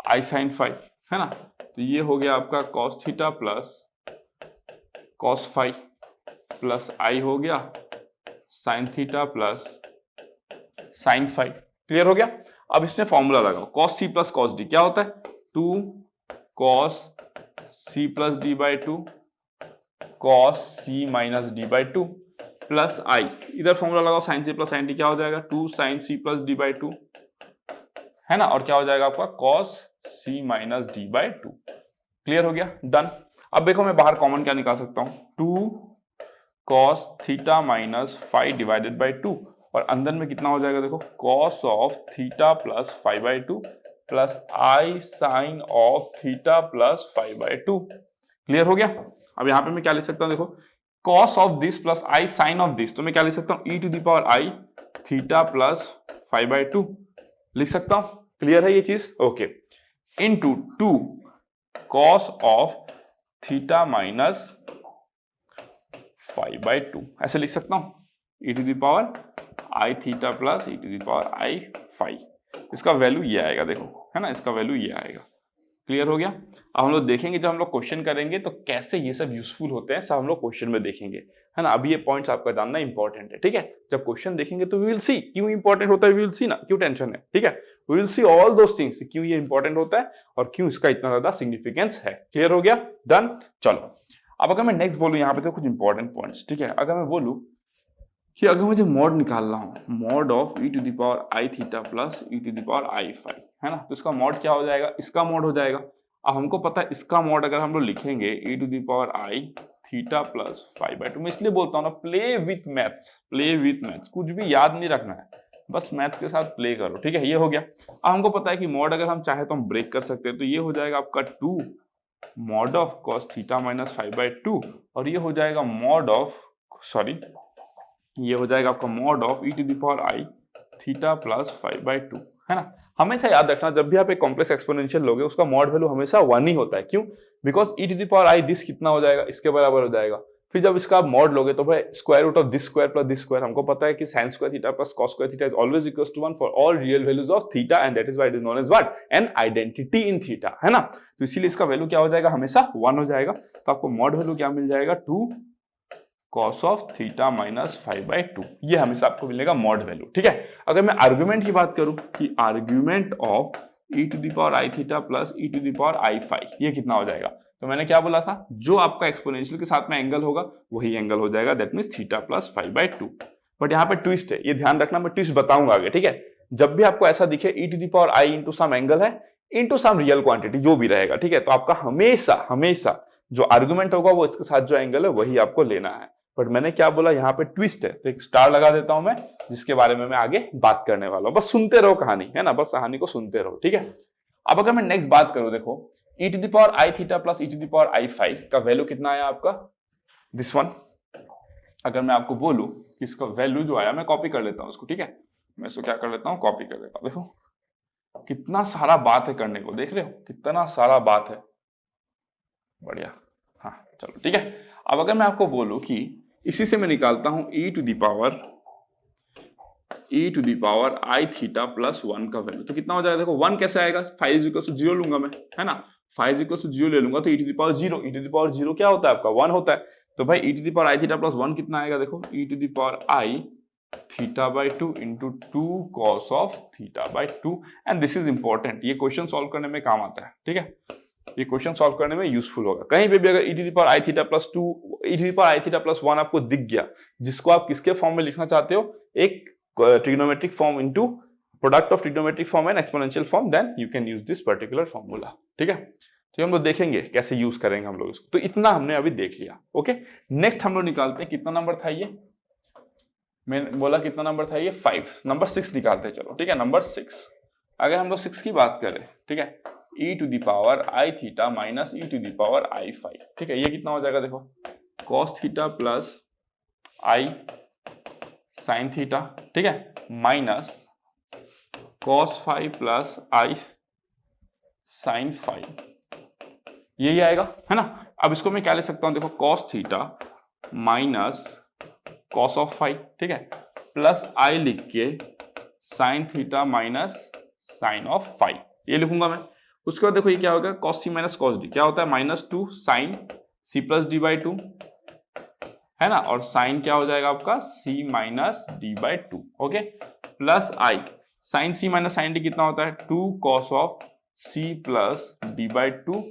i sine phi, है ना। तो ये हो गया आपका cos theta plus cos phi plus i हो गया sin theta plus sin phi. Clear हो गया। अब इसमें फॉर्मूला लगाओ, cos c plus cos d क्या होता है, 2 cos c plus d by 2 cos c minus d by 2 plus i, इधर फॉर्मूला लगाओ sin c plus sin d क्या हो जाएगा, 2 sin c plus d by 2, है ना, और क्या हो जाएगा आपका cos c minus d by 2। Clear हो गया, डन। अब देखो मैं बाहर कॉमन क्या निकाल सकता हूं, 2 cos theta minus phi divided by 2, और अंदर में कितना हो जाएगा देखो, cos of theta plus phi by 2 plus i sine of theta plus phi by 2। Clear हो गया। अब यहां पे मैं क्या लिख सकता हूं देखो, cos of this plus i sine of this, तो मैं क्या लिख सकता हूं, e to the power i theta plus phi by 2 लिख सकता हूं। क्लियर है ये चीज, okay, into 2 cos of theta minus phi by 2 ऐसे लिख सकता हूं, e to the power i theta plus e to the power i phi. इसका वैल्यू ये आएगा देखो, है ना, इसका वैल्यू ये आएगा। क्लियर हो गया। अब हम लोग देखेंगे जब हम लोग क्वेश्चन करेंगे तो कैसे ये सब यूजफुल होते हैं, सब हम लोग क्वेश्चन में देखेंगे, है ना। अभी ये पॉइंट्स आपका जानना इंपॉर्टेंट है, ठीक है। जब क्वेश्चन देखेंगे तो वी विल सी क्यों इंपॉर्टेंट होता है, वी विल सी ना, क्यों टेंशन है, ठीक है। We will see all those things, क्यों ये इंपॉर्टेंट होता है और क्यों इसका इतना ज्यादा सिग्निफिकेंस है। क्लियर हो गया, डन। चलो अब अगर मैं नेक्स्ट बोलूं यहाँ पे तो कुछ इंपॉर्टेंट पॉइंट्स, ठीक है। अगर मैं बोलूं कि अगर मुझे मॉड निकालना हो, mod of e to the power i theta plus e to the power i phi, है ना, तो इसका मॉड क्या हो जाएगा, इसका मॉड हो जाएगा। अब हमको पता है इसका मॉड अगर हम लोग लिखेंगे e to the power i theta plus phi by 2, मैं इसलिए बोलता हूँ ना, play with maths, play with maths, कुछ भी याद नहीं रखना है, बस मैथ्स के साथ प्ले करो, ठीक है। ये हो गया। अब हमको पता है कि मॉड अगर हम चाहे तो हम ब्रेक कर सकते हैं, तो ये हो जाएगा आपका 2 mod of cos theta minus 5/2 और ये हो जाएगा मॉड ऑफ ये हो जाएगा आपका mod of e to the power i theta plus 5/2, है ना। हमेशा याद रखना जब भी आप एक कॉम्प्लेक्स एक्सपोनेंशियल लोगे उसका मॉड वैल्यू हमेशा 1 ही होता है। क्यों? Because e to the power i this कितना हो जाएगा, इसके बराबर हो जाएगा। फिर जब इसका आप मॉड लोगे तो भाई square root of this square plus this square, हमको पता है कि sin square theta plus cos square theta is always equals to 1 for all real values of theta and that is why it is known as what, an identity in theta, है ना। तो इसीलिए इसका value क्या हो जाएगा, हमेशा 1 हो जाएगा। तो आपको मॉड वैल्यू क्या मिल जाएगा, 2 cos ऑफ थीटा माइनस 5/2, ये हमेशा आपको मिलेगा मॉड वैल्यू, ठीक है। अगर मैं आर्गुमेंट की बात करूं कि argument of e to the power i theta plus e to the power i 5, ये कितना हो जाएगा, तो मैंने क्या बोला था, जो आपका एक्सपोनेंशियल के साथ में एंगल होगा वही एंगल हो जाएगा, that means theta plus 5/2। But यहाँ पे ट्विस्ट है, ये ध्यान रखना, मैं ट्विस्ट बताऊंगा आगे, ठीक है। जब भी आपको ऐसा दिखे e to the power i into some angle है इंटू सम रियल क्वांटिटी जो भी रहेगा, ठीक है, तो आपका हमेशा हमेशा जो आर्गुमेंट होगा वो इसके साथ जो एंगल है वही आपको लेना है। बट मैंने क्या बोला, यहाँ पे ट्विस्ट है, तो एक स्टार लगा देता हूं मैं, जिसके बारे में मैं आगे बात करने वाला हूं। बस सुनते रहो कहानी, है ना, बस कहानी को सुनते रहो, ठीक है। अब अगर मैं नेक्स्ट बात करूं, देखो e to the power i theta plus e to the power i 5 का वैल्यू कितना आया आपका, दिस वन। अगर मैं आपको बोलूं कि इसका वैल्यू जो आया, मैं कॉपी कर लेता हूं इसको, ठीक है, मैं इसको क्या कर लेता हूं, कॉपी कर लेता हूं। देखो कितना सारा बात है करने को, देख रहे हो कितना सारा बात है, बढ़िया। हाँ चलो ठीक है। अब अगर मैं आपको बोलूं कि इसी से मैं निकालता हूं e to the power i theta plus 1 का वैल्यू, तो कितना हो जाएगा, देखो 1 कैसे आएगा, 5 इज इक्वल टू 0 लूंगा मैं, है ना, 5 इक्वल टू 0 ले लूंगा तो e to the power 0, e to the power 0 क्या होता है आपका, 1 होता है। तो भाई e to the power i theta plus 1 कितना आएगा, देखो e to the power i theta by 2 into 2 cos of theta by 2, and this is important, ये क्वेश्चन सॉल्व करने में काम आता है, ठीक है, ये क्वेश्चन सॉल्व करने में यूजफुल होगा। कहीं पे भी अगर e to the power i theta plus 2, e to the power i theta plus 1 आपको दिख गया, जिसको आप किसके फॉर्म में लिखना चाहते हो, एक trigonometric form into product of trigonometric form and exponential form, then you can use this particular formula, ठीक है। तो हम लोग देखेंगे कैसे यूज करेंगे हम लोग इसको, तो इतना हमने अभी देख लिया, ओके। नेक्स्ट हम लोग निकालते हैं, कितना नंबर था ये, मैंने बोला कितना नंबर था ये, 5, नंबर 6 निकालते हैं, चलो ठीक है, नंबर 6। अगर हम लोग 6 की बात करें, ठीक है, e to the power i theta minus e to the power i 5, ठीक है, ये कितना हो जाएगा, देखो cos theta plus i sine theta, ठीक है, minus cos 5 plus i sine 5, यही आएगा, है ना। अब इसको मैं क्या ले सकता हूं, देखो cos theta minus cos of 5, ठीक है, प्लस आई लिख के sine theta minus sine of 5, ये लिखूंगा मैं। उसके बाद देखो ये क्या होगा, cos c minus cos d क्या होता है, -2 sine c plus d by 2, है ना, और साइन क्या हो जाएगा आपका c minus d by 2, okay, plus i sine c minus sine d कितना होता है, 2 cos of c plus d by 2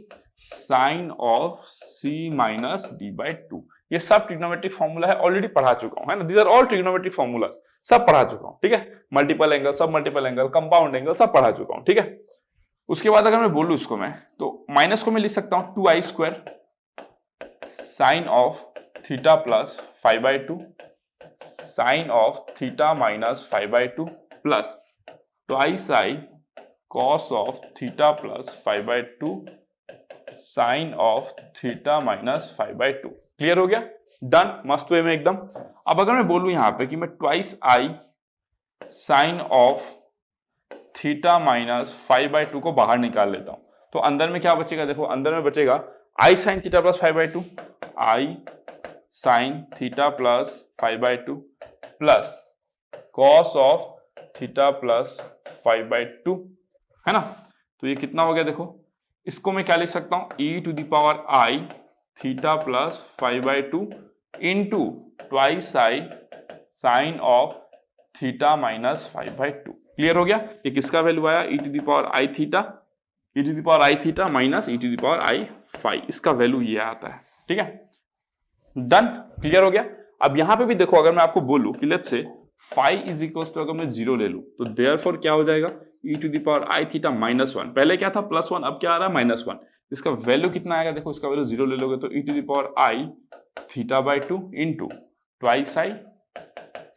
sine of c minus d by 2। ये सब ट्रिग्नोमेट्रिक फॉर्मूला है, ऑलरेडी पढ़ा चुका हूं, है ना, these are all trigonometric formulas, सब पढ़ा चुका हूं, ठीक है, मल्टीपल एंगल, सब मल्टीपल एंगल, कंपाउंड एंगल, सब पढ़ा चुका हूं, ठीक है। उसके बाद अगर मैं बोलूं इसको मैं, तो माइनस को मैं लिख सकता हूं 2i square sine of theta plus 5/2 sine of theta minus 5/2 plus twice i cos of theta plus 5/2 sine of theta minus 5/2। Clear हो गया, डन, मस्त वे में एकदम। अब अगर मैं बोलूं यहां पे कि मैं twice i sine of theta minus 5/2 को बाहर निकाल लेता हूं, तो अंदर में क्या बचेगा, देखो अंदर में बचेगा i sine theta plus 5/2, i sine theta plus 5/2 plus cos of theta plus 5/2, है ना। तो ये कितना हो गया, देखो इसको मैं क्या लिख सकता हूं, e to the power i theta plus 5/2 into twice i sine of theta minus 5/2। Clear हो गया, ये किसका वैल्यू आया, e to the power i theta, e to the power i theta minus e to the power i 5, इसका value ये आता है, ठीक है, डन, क्लियर हो गया। अब यहां पे भी देखो, अगर मैं आपको बोलूं कि let's say 5 is equal to, अगर मैं 0 ले लूं तो देयरफॉर क्या हो जाएगा, e to the power i theta -1, पहले क्या था +1, अब क्या आ रहा है -1, इसका वैल्यू कितना आएगा, देखो इसका वैल्यू 0 ले लोगे तो e to the power i theta by 2 into twice i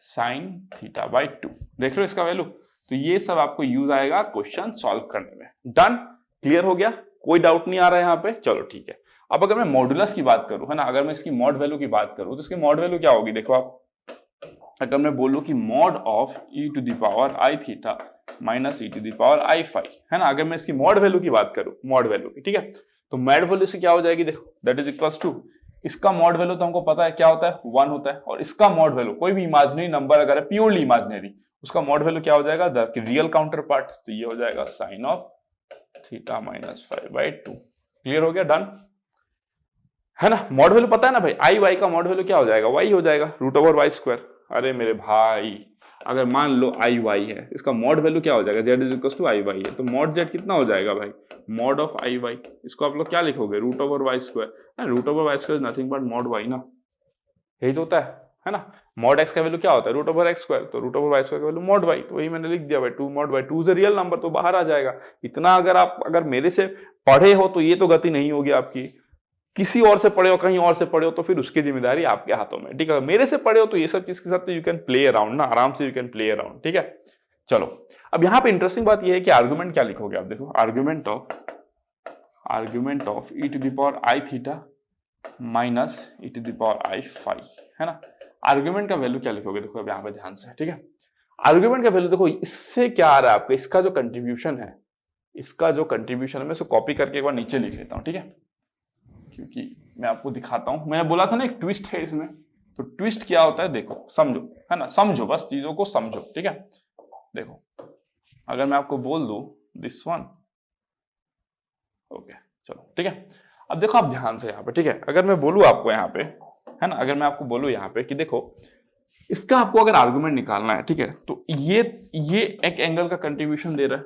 sine theta by 2, देख रहे हो इसका वैल्यू। तो ये सब आपको यूज आएगा क्वेश्चन सॉल्व करने में, डन, क्लियर हो गया। कोई डाउट नहीं आ रहा है यहाँ पे, चलो ठीक है। अब अगर मैं मॉडुलस की बात करूं, है ना, अगर मैं इसकी मॉड वैल्यू की बात करूं तो इसकी मॉड वैल्यू क्या होगी, देखो आप, अगर मैं बोलूं कि mod of e to the power i theta minus e to the power i phi, है ना, अगर मैं इसकी मॉड वैल्यू की बात करूं, मॉड वैल्यू की, ठीक है, तो मॉड वैल्यू से क्या हो जाएगी, देखो दैट इज इक्वल्स टू, इसका मॉड वैल्यू तो हमको पता है क्या होता है, 1 होता है, और इसका मॉड वैल्यू कोई भी इमेजिनरी नंबर अगर है, प्योरली इमेजिनरी, उसका मॉड वैल्यू क्या हो जाएगा, द रियल काउंटर पार्ट, तो ये हो जाएगा sine of theta minus 5/2। Clear हो गया, डन, है ना। मॉड वैल्यू पता है ना भाई, आई वाई का मॉड वैल्यू क्या हो जाएगा, वाई हो जाएगा, रूट ओवर वाई स्क्वायर। अरे मेरे भाई, अगर मान लो आई वाई है, इसका मॉड वैल्यू क्या हो जाएगा, z is equal to i y है, तो मॉड जेड कितना हो जाएगा भाई, मॉड ऑफ आई वाई, इसको आप लोग क्या लिखोगे, root over y square, root over y square is nothing but mod y ना, यही तो होता है ना। मॉड एक्स का वैल्यू क्या होता है, रूट ओवर एक्स स्क्वायर, तो रूट ओवर वाई स्क्वायर का वैल्यू मॉड वाई, तो वही मैंने लिख दिया भाई, 2 mod y, 2 is a real number, तो बाहर आ जाएगा। इतना अगर मेरे से पढ़े हो तो ये तो गति नहीं होगी आपकी, किसी और से पढ़े हो, कहीं और से पढ़े हो, तो फिर उसकी जिम्मेदारी आपके हाथों में, ठीक है। मेरे से पढ़े हो तो ये सब चीज के साथ यू कैन प्ले अराउंड ना, आराम से यू कैन प्ले अराउंड, ठीक है। चलो, अब यहाँ पे इंटरेस्टिंग बात ये है कि आर्गुमेंट क्या लिखोगे आप, देखो argument of e to the power i theta minus e to the power i phi, है ना। आर्गुमेंट का वैल्यू क्या लिखोगे, देखो अब यहाँ पे ध्यान से, ठीक है। आर्गुमेंट का वैल्यू देखो, इससे क्या आ रहा है आपका, इसका जो कंट्रीब्यूशन है, मैं इसको कॉपी करके एक बार नीचे लिख लेता हूँ, ठीक है, क्योंकि मैं आपको दिखाता हूं। मैंने बोला था ना एक ट्विस्ट है इसमें, तो ट्विस्ट क्या होता है देखो, समझो, है ना, समझो, बस चीजों को समझो, ठीक है। देखो, अगर मैं आपको बोल दूं दिस वन, ओके, चलो ठीक है। अब देखो आप ध्यान से यहाँ पे, ठीक है, अगर मैं बोलूं आपको यहाँ पे, है ना, अगर मैं आपको बोलूं यहाँ पे कि देखो, इसका आपको अगर आर्गुमेंट निकालना है, ठीक है, तो ये एक एंगल का कंट्रीब्यूशन दे रहा है,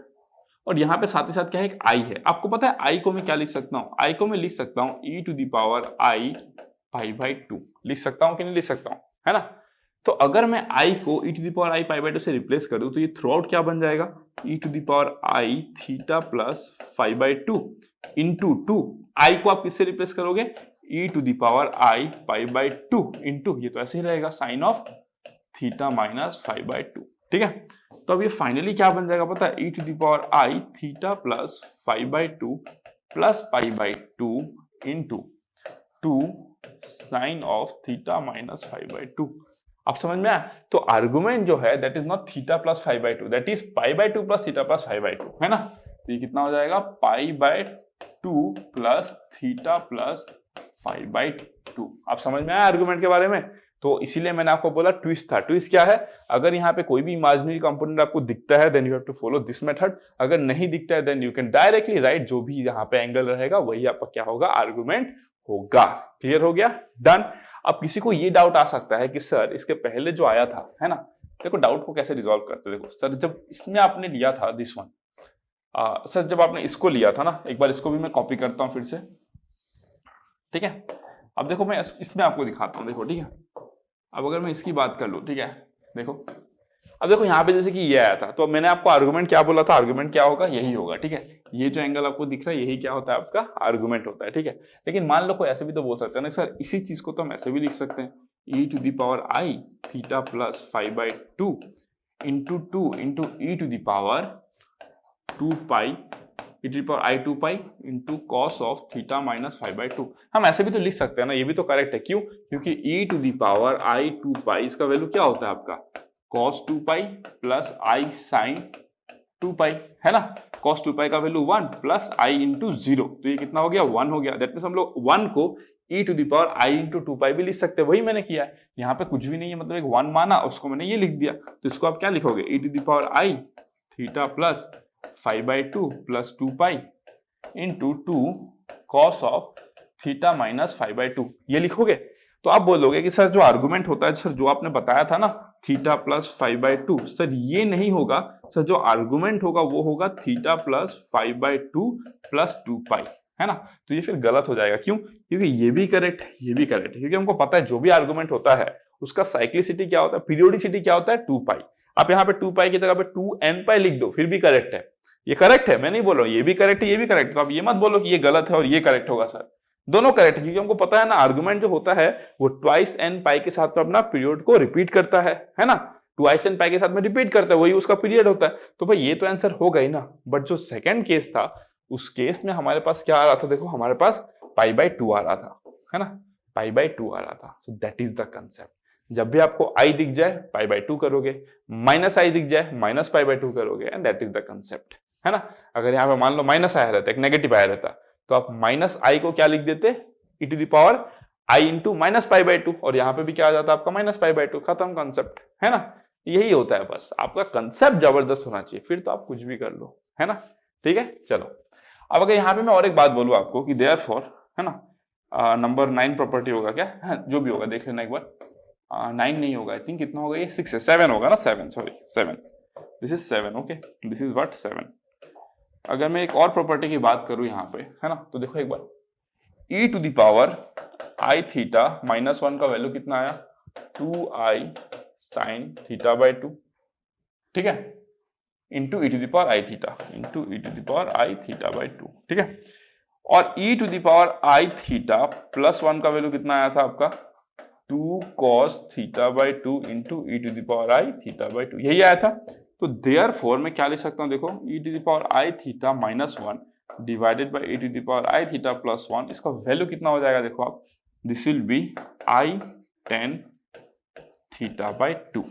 और यहाँ पे साथ ही साथ क्या है, एक आई है। आपको पता है आई को मैं क्या लिख सकता हूँ, आई को मैं लिख सकता हूँ e to the power i pi by 2, लिख सकता हूँ कि नहीं लिख सकता हूँ, है ना। तो अगर मैं आई को e to the power i pi by 2 से रिप्लेस कर दूं, तो ये थ्रू आउट क्या बन जाएगा, e to the power i theta plus 5/2 into 2, i को आप किससे रिप्लेस करोगे, e to the power i pi by 2 into, ये तो ऐसे ही रहेगा, साइन ऑफ थीटा माइनस 5/2, ठीक है। तो अब ये फाइनली क्या बन जाएगा पता है, e to the power i theta plus 5/2 plus pi into 2 sine of theta minus 5/2। अब समझ में आया। तो आर्गुमेंट जो है that is not theta plus 5/2, that is pi plus theta plus 5/2, है ना। तो ये कितना हो जाएगा, पाई/2 प्लस थीटा प्लस 5/2। आप समझ में आया आर्गुमेंट के बारे में। तो इसीलिए मैंने आपको बोला ट्विस्ट था। ट्विस्ट क्या है, अगर यहाँ पे कोई भी इमेजिनरी कंपोनेंट आपको दिखता है then you have to follow this method, अगर नहीं दिखता है then you can directly write जो भी यहाँ पे एंगल रहेगा वही आपका क्या होगा, आर्गुमेंट होगा। क्लियर हो गया, डन। अब किसी को ये डाउट आ सकता है कि सर इसके पहले जो आया था, है ना, देखो डाउट को कैसे रिजॉल्व करते, देखो सर जब इसमें आपने लिया था दिस वन, सर जब आपने इसको लिया था ना, एक बार इसको भी मैं कॉपी करता हूँ फिर से, ठीक है। अब देखो मैं इसमें आपको दिखाता हूँ, देखो ठीक है। अब अगर मैं इसकी बात कर लूं, ठीक है, देखो अब देखो यहाँ पे जैसे कि ये आया था, तो मैंने आपको आर्गुमेंट क्या बोला था, आर्गुमेंट क्या होगा, यही होगा, ठीक है। ये जो एंगल आपको दिख रहा है यही क्या होता है, आपका आर्गुमेंट होता है, ठीक है। लेकिन मान लो कोई ऐसे भी तो बोल सकते हैं ना सर, इसी चीज को तो हम ऐसे भी लिख सकते हैं, e to the power i theta plus 5/2 into 2 into e to the power 2 pi e to the power i 2 pi into cos of theta minus 5/2। हम ऐसे भी तो लिख सकते हैं ना, ये भी तो करेक्ट है। क्यों, क्योंकि e to the power i 2 पाई इसका वैल्यू क्या होता है आपका, cos 2 pi plus i sign 2 पाई, है ना। cos 2 पाई का वैल्यू 1 प्लस आई इंटू 0, तो ये कितना हो गया, 1 हो गया। दैट मीन्स हम लोग 1 को e to the power i into 2 pi भी लिख सकते हैं, वही मैंने किया है। यहाँ पे कुछ भी नहीं है, मतलब एक 1 माना उसको मैंने ये लिख दिया, तो इसको आप क्या लिखोगे, e to the power i theta plus 5/2 plus 2 pi into 2 cos of theta minus 5/2, ये लिखोगे। तो आप बोलोगे कि सर जो आर्गुमेंट होता है, सर जो आपने बताया था ना थीटा प्लस 5/2, सर ये नहीं होगा, सर जो आर्गुमेंट होगा वो होगा थीटा प्लस 5/2 प्लस 2 पाई, है ना। तो ये फिर गलत हो जाएगा। क्यों, क्योंकि ये भी करेक्ट है, ये भी करेक्ट है, क्योंकि हमको पता है जो भी आर्गुमेंट होता है उसका साइक्लिसिटी क्या होता है, पीरियोडिसिटी क्या होता है, 2 पाई। आप यहाँ पे 2 पाई की जगह पे 2n पाई लिख दो, फिर भी करेक्ट है। ये करेक्ट है, मैं नहीं बोल रहा हूँ ये भी करेक्ट है, ये भी करेक्ट है। तो आप ये मत बोलो कि ये गलत है और ये करेक्ट होगा, सर दोनों करेक्ट है, क्योंकि हमको पता है ना आर्गुमेंट जो होता है वो ट्वाइस n पाई के साथ में अपना पीरियड को रिपीट करता है ना। ट्वाइस n पाई के साथ में रिपीट करता है, वही उसका पीरियड होता है। तो भाई ये तो आंसर हो गई ना। बट जो सेकंड केस था उस केस में हमारे पास क्या आ रहा था, देखो हमारे पास π/2 आ रहा था, है ना, π/2 आ रहा था। So that is the concept. जब भी आपको i दिख जाए π/2 करोगे, -i दिख जाए -π/2 करोगे, and that is the concept, है ना। अगर यहाँ पे मान लो माइनस आया रहता, एक नेगेटिव आया रहता, तो आप -i को क्या लिख देते, e⁻i इंटू -π/2, और यहाँ पे भी क्या आ जाता आपका -π/2, खत्म कंसेप्ट, है ना। यही होता है, बस आपका कंसेप्ट जबरदस्त होना चाहिए, फिर तो आप कुछ भी कर लो, है ना। ठीक है, चलो अब अगर यहाँ पे मैं और एक बात बोलूँ आपको कि देयरफॉर, है ना, नंबर 9 प्रॉपर्टी होगा क्या, हाँ, जो भी होगा देख लेना एक बार। 9 नहीं होगा, आई थिंक कितना होगा ये, 6 है, 7 होगा ना, 7, sorry 7, this is 7, okay, this is what 7। अगर मैं एक और प्रॉपर्टी की बात करूं यहाँ पे, है ना, तो देखो एक बार, e⁻i थीटा -1 का वैल्यू कितना आया, 2i sin θ/2, ठीक है, into e⁻i theta, into e⁻i θ/2, ठीक है। और e⁻i थीटा +1 का वैल्यू कितना आया था आपका, 2 cos θ/2 इंटू e⁻i θ/2, यही आया था। तो देयरफॉर मैं क्या लिख सकता हूं, देखो e⁻i theta -1 divided by e⁻i theta +1, इसका वैल्यू कितना हो जाएगा, देखो आप, this will B i tan θ/2।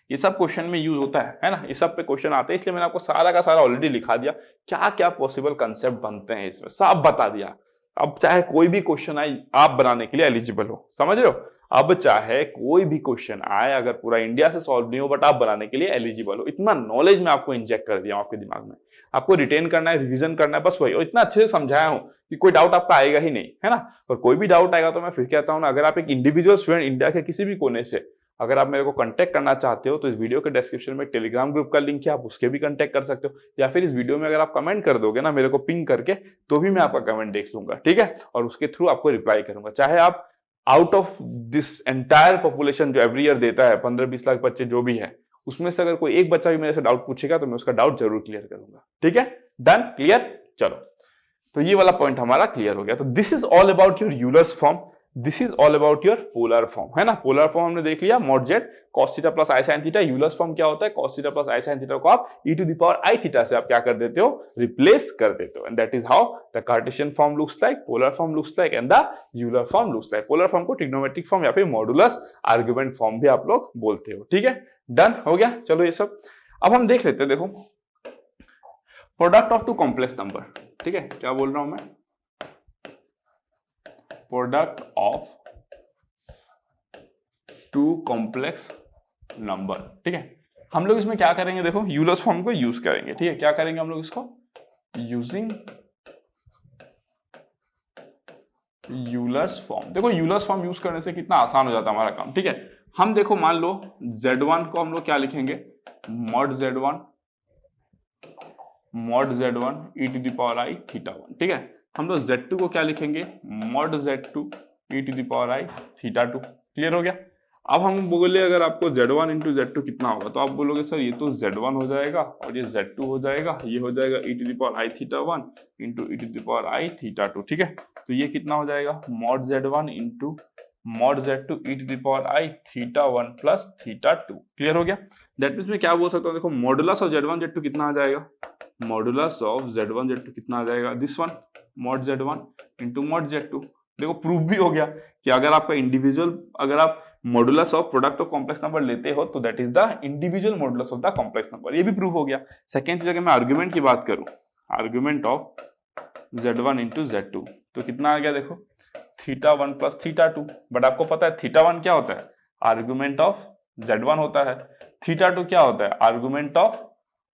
ये सब क्वेश्चन में यूज होता है ना, ये सब पे क्वेश्चन आते हैं, इसलिए मैंने आपको सारा का सारा ऑलरेडी लिखा दिया, क्या क्या पॉसिबल कंसेप्ट बनते हैं इसमें, सब बता दिया। अब चाहे कोई भी क्वेश्चन आए, आप बनाने के लिए एलिजिबल हो, समझ रहे हो। अब चाहे कोई भी क्वेश्चन आए, अगर पूरा इंडिया से सॉल्व नहीं हो, बट आप बनाने के लिए एलिजिबल हो, इतना नॉलेज मैं आपको इंजेक्ट कर दिया हूं आपके दिमाग में। आपको रिटेन करना है, रिवीजन करना है, बस वही, और इतना अच्छे से समझाया हूं कि कोई डाउट आपका आएगा ही नहीं, है ना। और कोई भी डाउट आएगा तो मैं फिर कहता हूं ना, अगर आप एक इंडिविजुअल स्टूडेंट इंडिया के किसी भी कोने से अगर आप मेरे को कांटेक्ट करना चाहते हो, तो इस वीडियो के डिस्क्रिप्शन में टेलीग्राम ग्रुप का लिंक है, आप उसके भी कांटेक्ट कर सकते हो, या फिर इस वीडियो में अगर आप कमेंट कर दोगे ना मेरे को पिंग करके, तो भी मैं आपका कमेंट देख लूंगा, ठीक है, और उसके थ्रू आपको रिप्लाई करूंगा। चाहे आप out of this entire population जो एवरी ईयर देता है 15-20 लाख बच्चे जो भी है, उसमें से अगर कोई एक बच्चा भी मेरे से डाउट पूछेगा तो मैं उसका डाउट जरूर क्लियर करूंगा, ठीक है, डन, क्लियर। चलो, तो ये वाला पॉइंट हमारा क्लियर हो गया। तो this is all about your Euler's form, this is all about your polar form, है ना। पोलर फॉर्म हमने देख लिया, mod Z cos theta plus i sin theta. Euler's form क्या होता है, cos theta plus i sin theta को आप e⁻i थीटा से आप क्या कर देते हो, रिप्लेस कर देते हो, and that is how the Cartesian form looks like, polar form looks like, and the Euler form looks like. Polar form को ट्रिग्नोमेट्रिक फॉर्म या फिर मॉडुलस आर्गुमेंट फॉर्म भी आप लोग बोलते हो, ठीक है, डन हो गया। चलो ये सब अब हम देख लेते हैं। देखो, product of two complex number, ठीक है, क्या बोल रहा हूं मैं, product of two complex number, ठीक है। हम लोग इसमें क्या करेंगे, देखो यूलर्स फॉर्म को यूज करेंगे, ठीक है। क्या करेंगे हम लोग इसको, यूजिंग यूलर्स फॉर्म। देखो यूलर्स फॉर्म यूज करने से कितना आसान हो जाता है हमारा काम, ठीक है। हम देखो मान लो z1 को हम लोग क्या लिखेंगे, मॉड z1 e⁻i θ1, ठीक है। हम लोग z2 को क्या लिखेंगे, मॉड z2 e⁻i θ2, क्लियर हो गया। अब हम बोले अगर आपको z1 इंटू z2 कितना होगा, तो आप बोलोगे सर ये तो z1 हो जाएगा और ये z2 हो जाएगा, ये हो जाएगा e⁻i θ1 इंटू e⁻i θ2, ठीक है। तो ये कितना हो जाएगा, mod z1 into mod z2 e⁻i θ1 plus θ2, clear हो गया। दैट मीन्स मैं क्या बोल सकता हूँ, देखो मॉडुलस ऑफ z1 z2 कितना आ जाएगा, मॉडुलस ऑफ z1 z2 कितना आ जाएगा, this one mod z1 into mod z2। देखो प्रूफ भी हो गया कि अगर आपका इंडिविजुअल, अगर आप modulus of product of complex number लेते हो तो that is the individual modulus of the complex number, ये भी प्रूफ हो गया। सेकेंड चीज, अगर मैं आर्गुमेंट की बात करूं, argument of z1 into z2, तो कितना आ गया, देखो θ1 प्लस θ2, बट आपको पता है θ1 क्या होता है, आर्गुमेंट ऑफ z1 होता है, θ2 क्या होता है, आर्गुमेंट ऑफ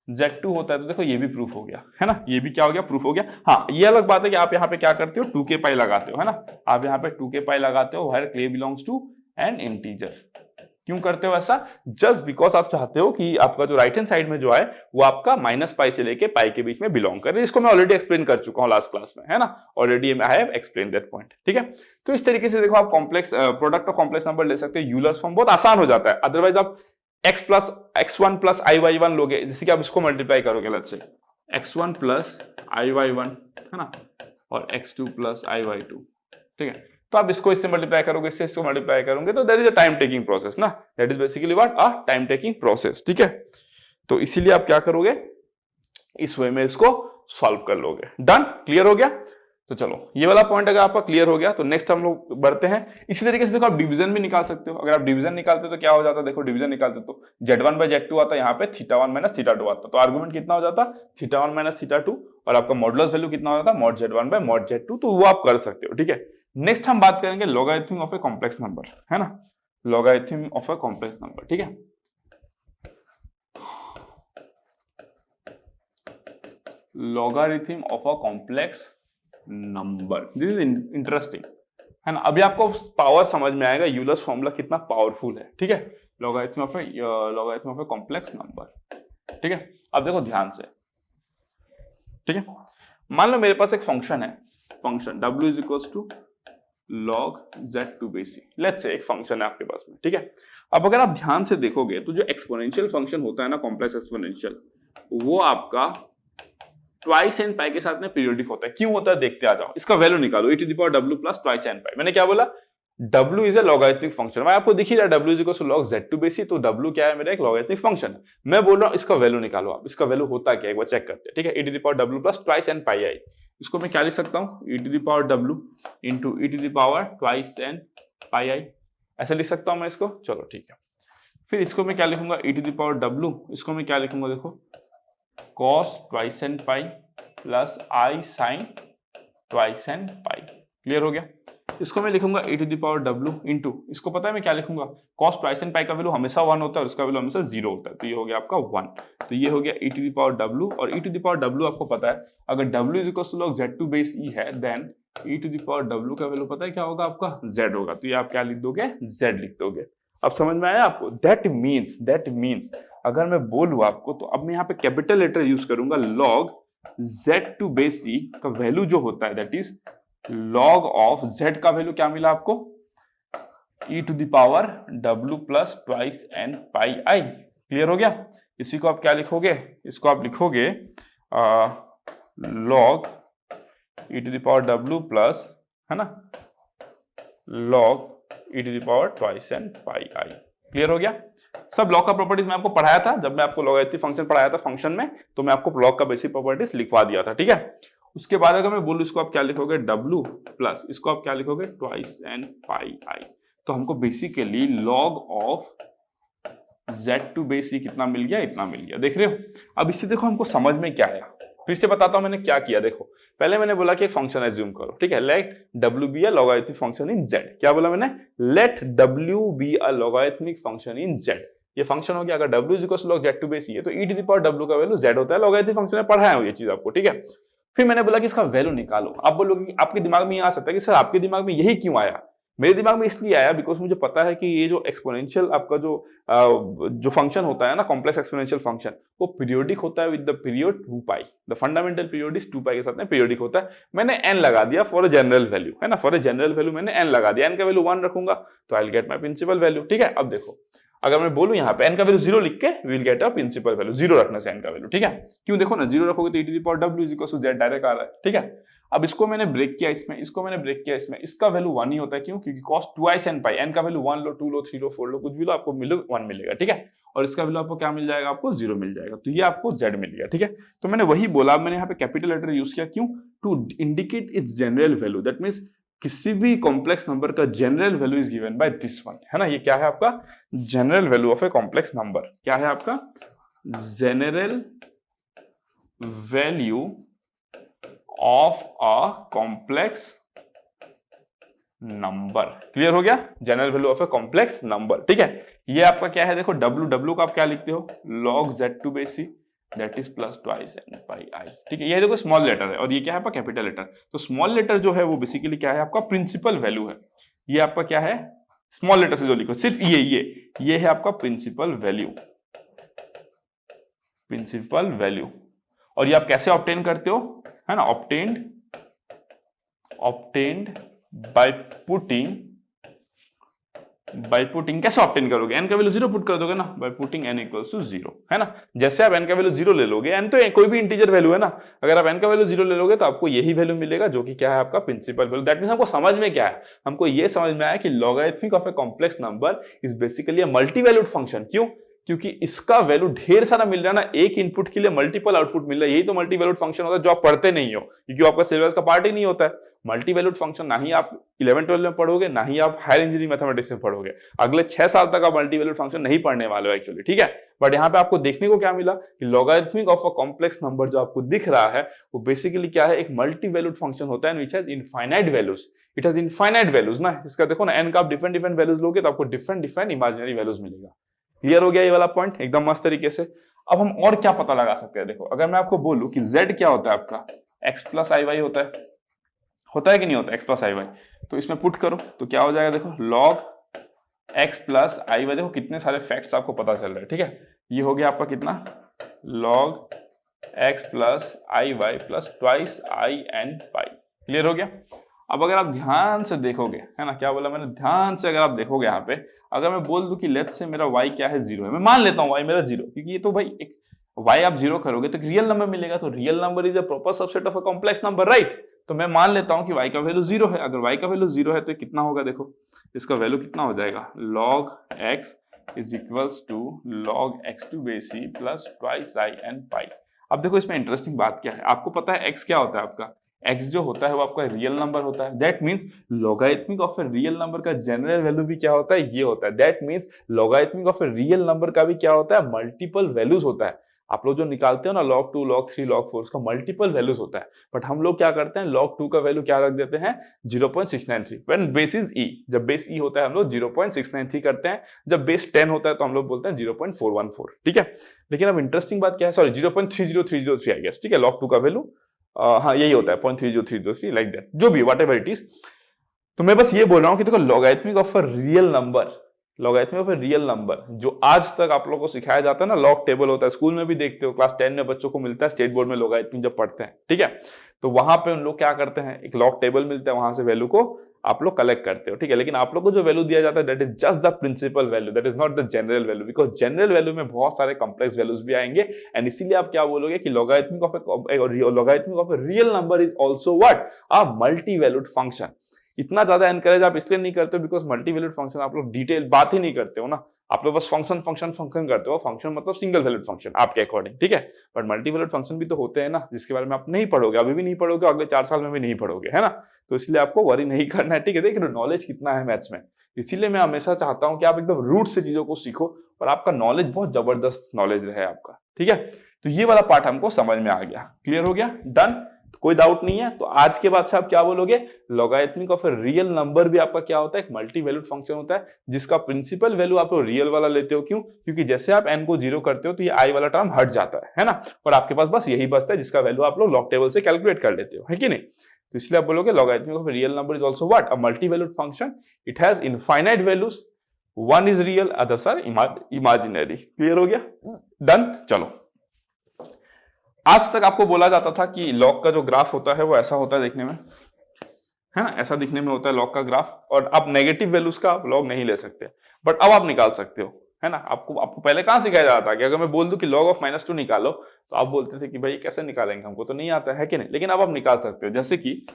z2 होता है। तो देखो ये भी प्रूफ हो गया, है ना, ये भी क्या हो गया, प्रूफ हो गया। हाँ, ये अलग बात है कि आप यहाँ पे क्या करते हो, 2k पाई लगाते हो, है ना, आप यहाँ पे 2k पाई लगाते हो where k belongs to an integer. क्यों करते हो ऐसा, जस्ट बिकॉज आप चाहते हो कि आपका जो राइट हैंड साइड में जो है वो आपका -π से लेके पाई के बीच में बिलोंग करे। इसको मैं ऑलरेडी एक्सप्लेन कर चुका हूँ लास्ट क्लास में, है ना, already I have explain that point, ठीक है। तो इस तरीके से देखो आप complex product of complex number ले सकते हो, यूलर्स फॉर्म बहुत आसान हो जाता है। अदरवाइज आप x1 प्लस iy1 लोगे, जैसे कि आप इसको मल्टीप्लाई करोगे, let's say x1 plus iy1, है ना, और x2 प्लस iy2, ठीक है। तो आप इसको इससे मल्टीप्लाई करोगे, इसको मल्टीप्लाई करोगे, तो that is a time taking process ना, that is basically what, a time taking process, ठीक है। तो इसीलिए आप क्या करोगे, इस वे में इसको सॉल्व कर लोगे। डन, क्लियर हो गया। तो चलो ये वाला पॉइंट अगर आपका क्लियर हो गया तो नेक्स्ट हम लोग बढ़ते हैं। इसी तरीके से देखो आप डिवीजन भी निकाल सकते हो। अगर आप डिवीजन निकालते हो तो क्या हो जाता है, देखो डिवीजन निकालते तो z1 बाय z2 आता है, यहाँ पे θ1 माइनस θ2 आता, तो आर्गुमेंट कितना हो जाता θ1 माइनस θ2 और आपका मॉडुलस वैल्यू कितना हो जाता mod z1 bye mod z2, तो वो आप कर सकते हो। ठीक है, नेक्स्ट हम बात करेंगे logarithm of a complex number, है ना, logarithm of a complex number. ठीक है, logarithm of a complex number, this is interesting, है ना। अभी आपको पावर समझ में आएगा, यूलर्स फॉर्मूला कितना पावरफुल है। ठीक है, logarithm of a complex number. ठीक है, अब देखो ध्यान से। ठीक है, मान लो मेरे पास एक फंक्शन है, function w is equals to log z2 base c, let's say एक फंक्शन है आपके पास में। ठीक है, अब अगर आप ध्यान से देखोगे तो जो एक्सपोनेंशियल फंक्शन होता है ना, कॉम्प्लेक्स एक्सपोनेंशियल, वो आपका ट्वाइस एन पाई के साथ में पीरियोडिक होता है। क्यों होता है देखते आ जाओ, इसका वैल्यू निकालो, e to the power w plus twice n pi. मैंने क्या बोला, w is a logarithmic function, मैं आपको दिख ही रहा w is equal to log z2 base c, तो w क्या है मेरा, एक लॉगरिथमिक फंक्शन है। मैं बोल रहा हूं इसका वैल्यू निकालो आप, इसका वैल्यू होता क्या है एक बार चेक करते हैं। ठीक है, e to the power w plus twice n pi i, इसको मैं क्या लिख सकता हूं, e to the power w into e to the power twice n pi i, ऐसे लिख सकता हूं मैं इसको। चलो ठीक है, फिर इसको मैं क्या लिखूंगा, e to the power w, इसको मैं क्या लिखूंगा, देखो cos twice n pi plus i sine twice n pi. Clear हो गया, इसको मैं लिखूंगा e to the power w into, इसको पता है मैं क्या लिखूंगा, cos ट्वाइस एन पाई का वैल्यू हमेशा 1 होता है और इसका वैल्यू हमेशा 0 होता है, तो ये हो गया आपका 1, तो ये हो गया e to the power w, और e to the power w आपको पता है अगर w is equal to log z2 base e है, then e to the power w का वैल्यू पता है क्या होगा आपका, z होगा, तो ये आप क्या लिख दोगे, z लिख दोगे। अब समझ में आया आपको, दैट मीन्स अगर मैं बोलूं आपको, तो अब मैं यहाँ पे कैपिटल लेटर यूज करूंगा, log z2 बेस e का वैल्यू जो होता है that is log of z का वैल्यू क्या मिला आपको, e to the power w plus twice n pi i. Clear हो गया, इसी को आप क्या लिखोगे, इसको आप लिखोगे log e to the power w plus, है ना, log e to the power twice n pi i. Clear हो गया, सब लॉग का प्रॉपर्टीज मैं आपको पढ़ाया था, जब मैं आपको लॉगरिथमिक फंक्शन पढ़ाया था फंक्शन में, तो मैं आपको लॉग का बेसिक प्रॉपर्टीज लिखवा दिया था। ठीक है, उसके बाद अगर मैं बोलूं इसको आप क्या लिखोगे, w प्लस इसको आप क्या लिखोगे, ट्वाइस एन पाई आई, तो हमको basically log of z2 base e कितना मिल गया, इतना मिल गया। देख रहे हो, अब इससे देखो हमको समझ में क्या आया, फिर से बताता हूं मैंने क्या किया। देखो पहले मैंने बोला कि एक फंक्शन एज्यूम करो, ठीक है, let w be a logarithmic function in z। क्या बोला मैंने, let w be a logarithmic function in z। ये फंक्शन हो गया, अगर w is equal to log z2 base e है तो e to the power w का वैल्यू z होता है, लॉगरिथमिक फंक्शन में पढ़ाया हूं ये चीज आपको। ठीक है, फिर मैंने बोला कि इसका वैल्यू निकालो। आप बोलोगे कि आपके दिमाग में ये आ सकता है कि सर आपके दिमाग में यही क्यों आया, मेरे दिमाग में इसलिए आया बिकॉज मुझे पता है कि ये जो एक्सपोनेंशियल आपका जो फंक्शन होता है ना, कॉम्प्लेक्स एक्सपोनेंशियल फंक्शन, वो पीरियोडिक होता है with the period 2 pi, the fundamental period is 2 पाई के साथ में पीरियोडिक होता है। मैंने n लगा दिया फॉर अ जनरल वैल्यू, है ना, फॉर अ जनरल वैल्यू मैंने n लगा दिया, n का वैल्यू 1 रखूंगा तो I will get my principal value. ठीक है, अब देखो अगर मैं बोलूं यहाँ पे n का वैल्यू 0 लिख के we will get a principal value, 0 रखने से n का वैल्यू। ठीक है, क्यों, देखो ना 0 रखोगे तो e to the power w is equal to z direct आ रहा है। ठीक है, अब इसको मैंने ब्रेक किया इसमें, इसको मैंने ब्रेक किया इसमें, इसका वैल्यू 1 ही होता है। क्यों, क्योंकि cos ट्वाइस n पाई, n का वैल्यू 1 लो, 2 लो, 3 लो, 4 लो, कुछ भी लो, आपको मिलो 1 मिलेगा। ठीक है, और इसका वैल्यू आपको क्या मिल जाएगा, आपको 0 मिल जाएगा, तो ये आपको z मिल गया। ठीक है, तो मैंने वही बोला, मैंने यहाँ पे कैपिटल लेटर यूज किया, क्यों, to indicate its general value, that means किसी भी कॉम्प्लेक्स नंबर का general value is given by this one, है ना। ये क्या है आपका general value of a complex number, क्या है आपका general value of a complex number. Clear हो गया, general value of a complex number. ठीक है, ये आपका क्या है, देखो w को आप क्या लिखते हो, log z2 base e that is plus twice n पाई आई। ठीक है, ये देखो स्मॉल लेटर है और ये क्या है आपका कैपिटल लेटर, तो स्मॉल लेटर जो है वो बेसिकली क्या है आपका प्रिंसिपल वैल्यू है। ये आपका क्या है, स्मॉल लेटर से जो लिखो सिर्फ ये है आपका प्रिंसिपल वैल्यू, प्रिंसिपल वैल्यू। और ये आप कैसे ऑब्टेन करते हो, है ना, ऑब्टेन्ड बाय पुटिंग कैसे ऑब्टेन करोगे, n का वैल्यू 0 पुट कर दोगे ना, by putting n equals to 0, है ना। जैसे आप n का वैल्यू 0 ले लोगे, n तो कोई भी इंटीजर वैल्यू है ना, अगर आप n का वैल्यू 0 ले लोगे तो आपको यही वैल्यू मिलेगा जो कि क्या है आपका प्रिंसिपल वैल्यू। दैट मींस हमको समझ में क्या है, हमको ये समझ में आया कि logarithmic of a complex number is basically a multi valued function. क्यों, क्योंकि इसका वैल्यू ढेर सारा मिल रहा है ना, एक इनपुट के लिए मल्टीपल आउटपुट मिल रहा है। यही तो मल्टी वैल्यूड फंक्शन होता है जो आप पढ़ते नहीं हो, क्योंकि आपका सिलेबस का पार्ट ही नहीं होता है। मल्टी वैल्यूड फंक्शन ना ही आप 11-12 में पढ़ोगे, ना ही आप हायर इंजीनियरिंग मैथमेटिक्स में पढ़ोगे। अगले 6 साल तक आप मल्टी वैल्यूड फंक्शन नहीं पढ़ने वाले हो एक्चुअली, ठीक है। बट यहाँ पे आपको देखने को क्या मिला कि logarithmic of a complex number जो आपको दिख रहा है वो बेसिकली क्या है, एक मल्टी वैल्यूड फंक्शन होता है which has infinite values. It has infinite values ना, इसका देखो ना n का आप डिफरेंट डिफरेंट वैल्यूज लोगे तो आपको डिफरेंट डिफरेंट इमेजिनरी वैल्यूज मिलेगा। क्लियर हो गया ये वाला पॉइंट एकदम मस्त तरीके से। अब हम और क्या पता लगा सकते हैं, देखो अगर मैं आपको बोलूं कि z क्या होता है आपका, x प्लस आई वाई होता है कि नहीं होता, x प्लस आई वाई, तो इसमें पुट करो तो क्या हो जाएगा, देखो log x plus i Y. देखो कितने सारे फैक्ट्स आपको पता चल रहे हैं, ठीक है। ये हो गया आपका कितना, log x plus i y plus twice i n pi. Clear हो गया। अब अगर आप ध्यान से देखोगे, है ना, क्या बोला मैंने, ध्यान से अगर आप देखोगे यहाँ पे, अगर मैं बोल दूं कि लेट्स से मेरा y क्या है, 0 है, मैं मान लेता हूँ y मेरा 0, क्योंकि ये तो भाई एक y आप 0 करोगे तो रियल नंबर मिलेगा, तो real number is a proper subset of a complex number, right. तो मैं मान लेता हूँ कि y का वैल्यू 0 है। अगर y का वैल्यू 0 है तो कितना होगा, देखो इसका वैल्यू कितना हो जाएगा, log x is equals to log x2 base c plus twice i n pi. अब देखो इसमें इंटरेस्टिंग बात क्या है, आपको पता है x क्या होता है आपका, x जो होता है वो आपका रियल नंबर होता है। That means logarithmic of a real number का जनरल वैल्यू भी क्या होता है, ये होता है। That means logarithmic of a real number का भी क्या होता है, मल्टीपल वैल्यूज होता है। आप लोग जो निकालते हो ना log 2 log 3 log 4, उसका मल्टीपल वैल्यूज होता है। बट हम लोग क्या करते हैं, log 2 का वैल्यू क्या रख देते हैं, 0.693 व्हेन बेस इज e। जब बेस e होता है हम लोग 0.693 करते हैं, जब बेस 10 होता है तो हम लोग बोलते हैं 0.414, ठीक है। लेकिन अब इंटरेस्टिंग बात क्या है, सॉरी 0.30303 आई गेस, ठीक है, log 2 का वैल्यू हाँ यही होता है 0.30303 लाइक दैट, जो भी वट एवर इट इज। तो मैं बस ये बोल रहा हूं कि देखो logarithmic of a real number, logarithmic of a real number जो आज तक आप लोगों को सिखाया जाता है ना, लॉग टेबल होता है, स्कूल में भी देखते हो, क्लास 10 में बच्चों को मिलता है, स्टेट बोर्ड में लॉगरिथमिक जब पढ़ते हैं, ठीक है। तो वहां पे उन लोग क्या करते हैं, एक लॉग टेबल मिलता है, वहां से वैल्यू को आप लोग कलेक्ट करते हो, ठीक है। लेकिन आप लोग को जो वैल्यू दिया जाता है that is just the principal value, that is not the general value, because general value में बहुत सारे कॉम्प्लेक्स वैल्यूज भी आएंगे। एंड इसीलिए आप क्या बोलोगे कि logarithmic of a real number is also what, a multi valued function. इतना ज्यादा एनकरेज आप इसलिए नहीं करते हो बिकॉज मल्टी वैल्यूड फंक्शन आप लोग डिटेल बात ही नहीं करते हो ना, आप लोग बस फंक्शन फंक्शन फंक्शन करते हो। फंक्शन मतलब सिंगल वैल्यूड फंक्शन आपके अकॉर्डिंग, ठीक है। बट मल्टी वैल्यूड फंक्शन भी तो होते हैं ना, जिसके बारे में आप नहीं पढ़ोगे, अभी भी नहीं पढ़ोगे, अगले 4 साल में भी नहीं पढ़ोगे, है ना। तो इसलिए आपको वरी नहीं करना है, ठीक है। देख रहे हो नॉलेज कितना है मैथ्स में, इसीलिए मैं हमेशा चाहता हूं कि आप एकदम रूट से चीजों को सीखो और आपका नॉलेज बहुत जबरदस्त नॉलेज रहे आपका, ठीक है। तो ये वाला पार्ट हमको समझ में आ गया, क्लियर हो गया, डन, कोई डाउट नहीं है। तो आज के बाद से आप क्या बोलोगे, logarithmic of a real number भी आपका क्या होता है, एक मल्टी वैल्यूड फंक्शन होता है, जिसका प्रिंसिपल वैल्यू आप रियल वाला लेते हो। क्यों, क्योंकि जैसे आप n को 0 करते हो तो ये i वाला टर्म हट जाता है ना, और आपके पास बस यही बचता है जिसका वैल्यू आप लोग लॉग टेबल से कैलकुलेट कर लेते हो, है कि नहीं। तो इसलिए आप बोलोगे logarithmic of a real number is also what, a multi valued function, it has infinite values, one is real others are imaginary. Clear हो गया, डन। चलो, आज तक आपको बोला जाता था कि लॉग का जो ग्राफ होता है वो ऐसा होता है देखने में, है ना, ऐसा दिखने में होता है लॉग का ग्राफ, और आप नेगेटिव वैल्यूज का आप लॉग नहीं ले सकते, बट अब आप निकाल सकते हो, है ना। आपको पहले कहां सिखाया जाता था कि अगर मैं बोल दूं कि log ऑफ -2 निकालो तो आप बोलते थे कि भाई कैसे निकालेंगे, हमको तो नहीं आता है कि नहीं। लेकिन अब आप निकाल सकते हो, जैसे कि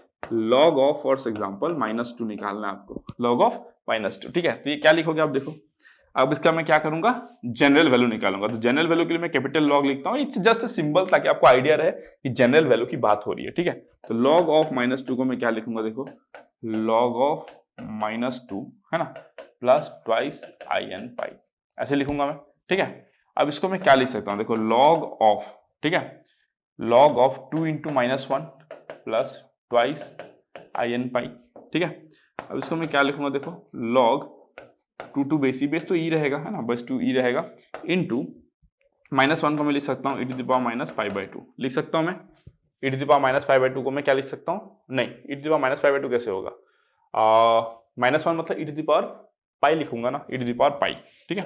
log ऑफ फॉर एग्जांपल -2 निकालना है आपको, log ऑफ -2, ठीक है। तो ये क्या लिखोगे आप, देखो अब इसका मैं क्या करूंगा, जनरल वैल्यू निकालूंगा। तो जनरल वैल्यू के लिए मैं कैपिटल लॉग लिखता हूं, इट्स जस्ट अ सिंबल, ताकि आपको आइडिया रहे कि जनरल वैल्यू की बात हो रही है, ठीक है। तो log ऑफ -2 को मैं क्या लिखूंगा, देखो log ऑफ -2, है ना, प्लस ट्वाइस आई एन पाई, ऐसे लिखूंगा मैं, ठीक है। अब इसको मैं क्या लिख सकता हूं, देखो log ऑफ, ठीक है, log of 2 into -1 plus twice i n pi, ठीक है। अब इसको मैं क्या लिखूंगा, देखो log 2 बेस, बेस तो ई रहेगा, है ना, बस 2 ई रहेगा, इंटू -1 को मैं लिख सकता हूँ e⁻⁵/2 लिख सकता हूँ मैं। e⁻⁵/2 को मैं क्या लिख सकता हूँ, नहीं, e⁻⁵/2 कैसे होगा, -1 मतलब e⁻π लिखूंगा ना, e⁻π, ठीक है,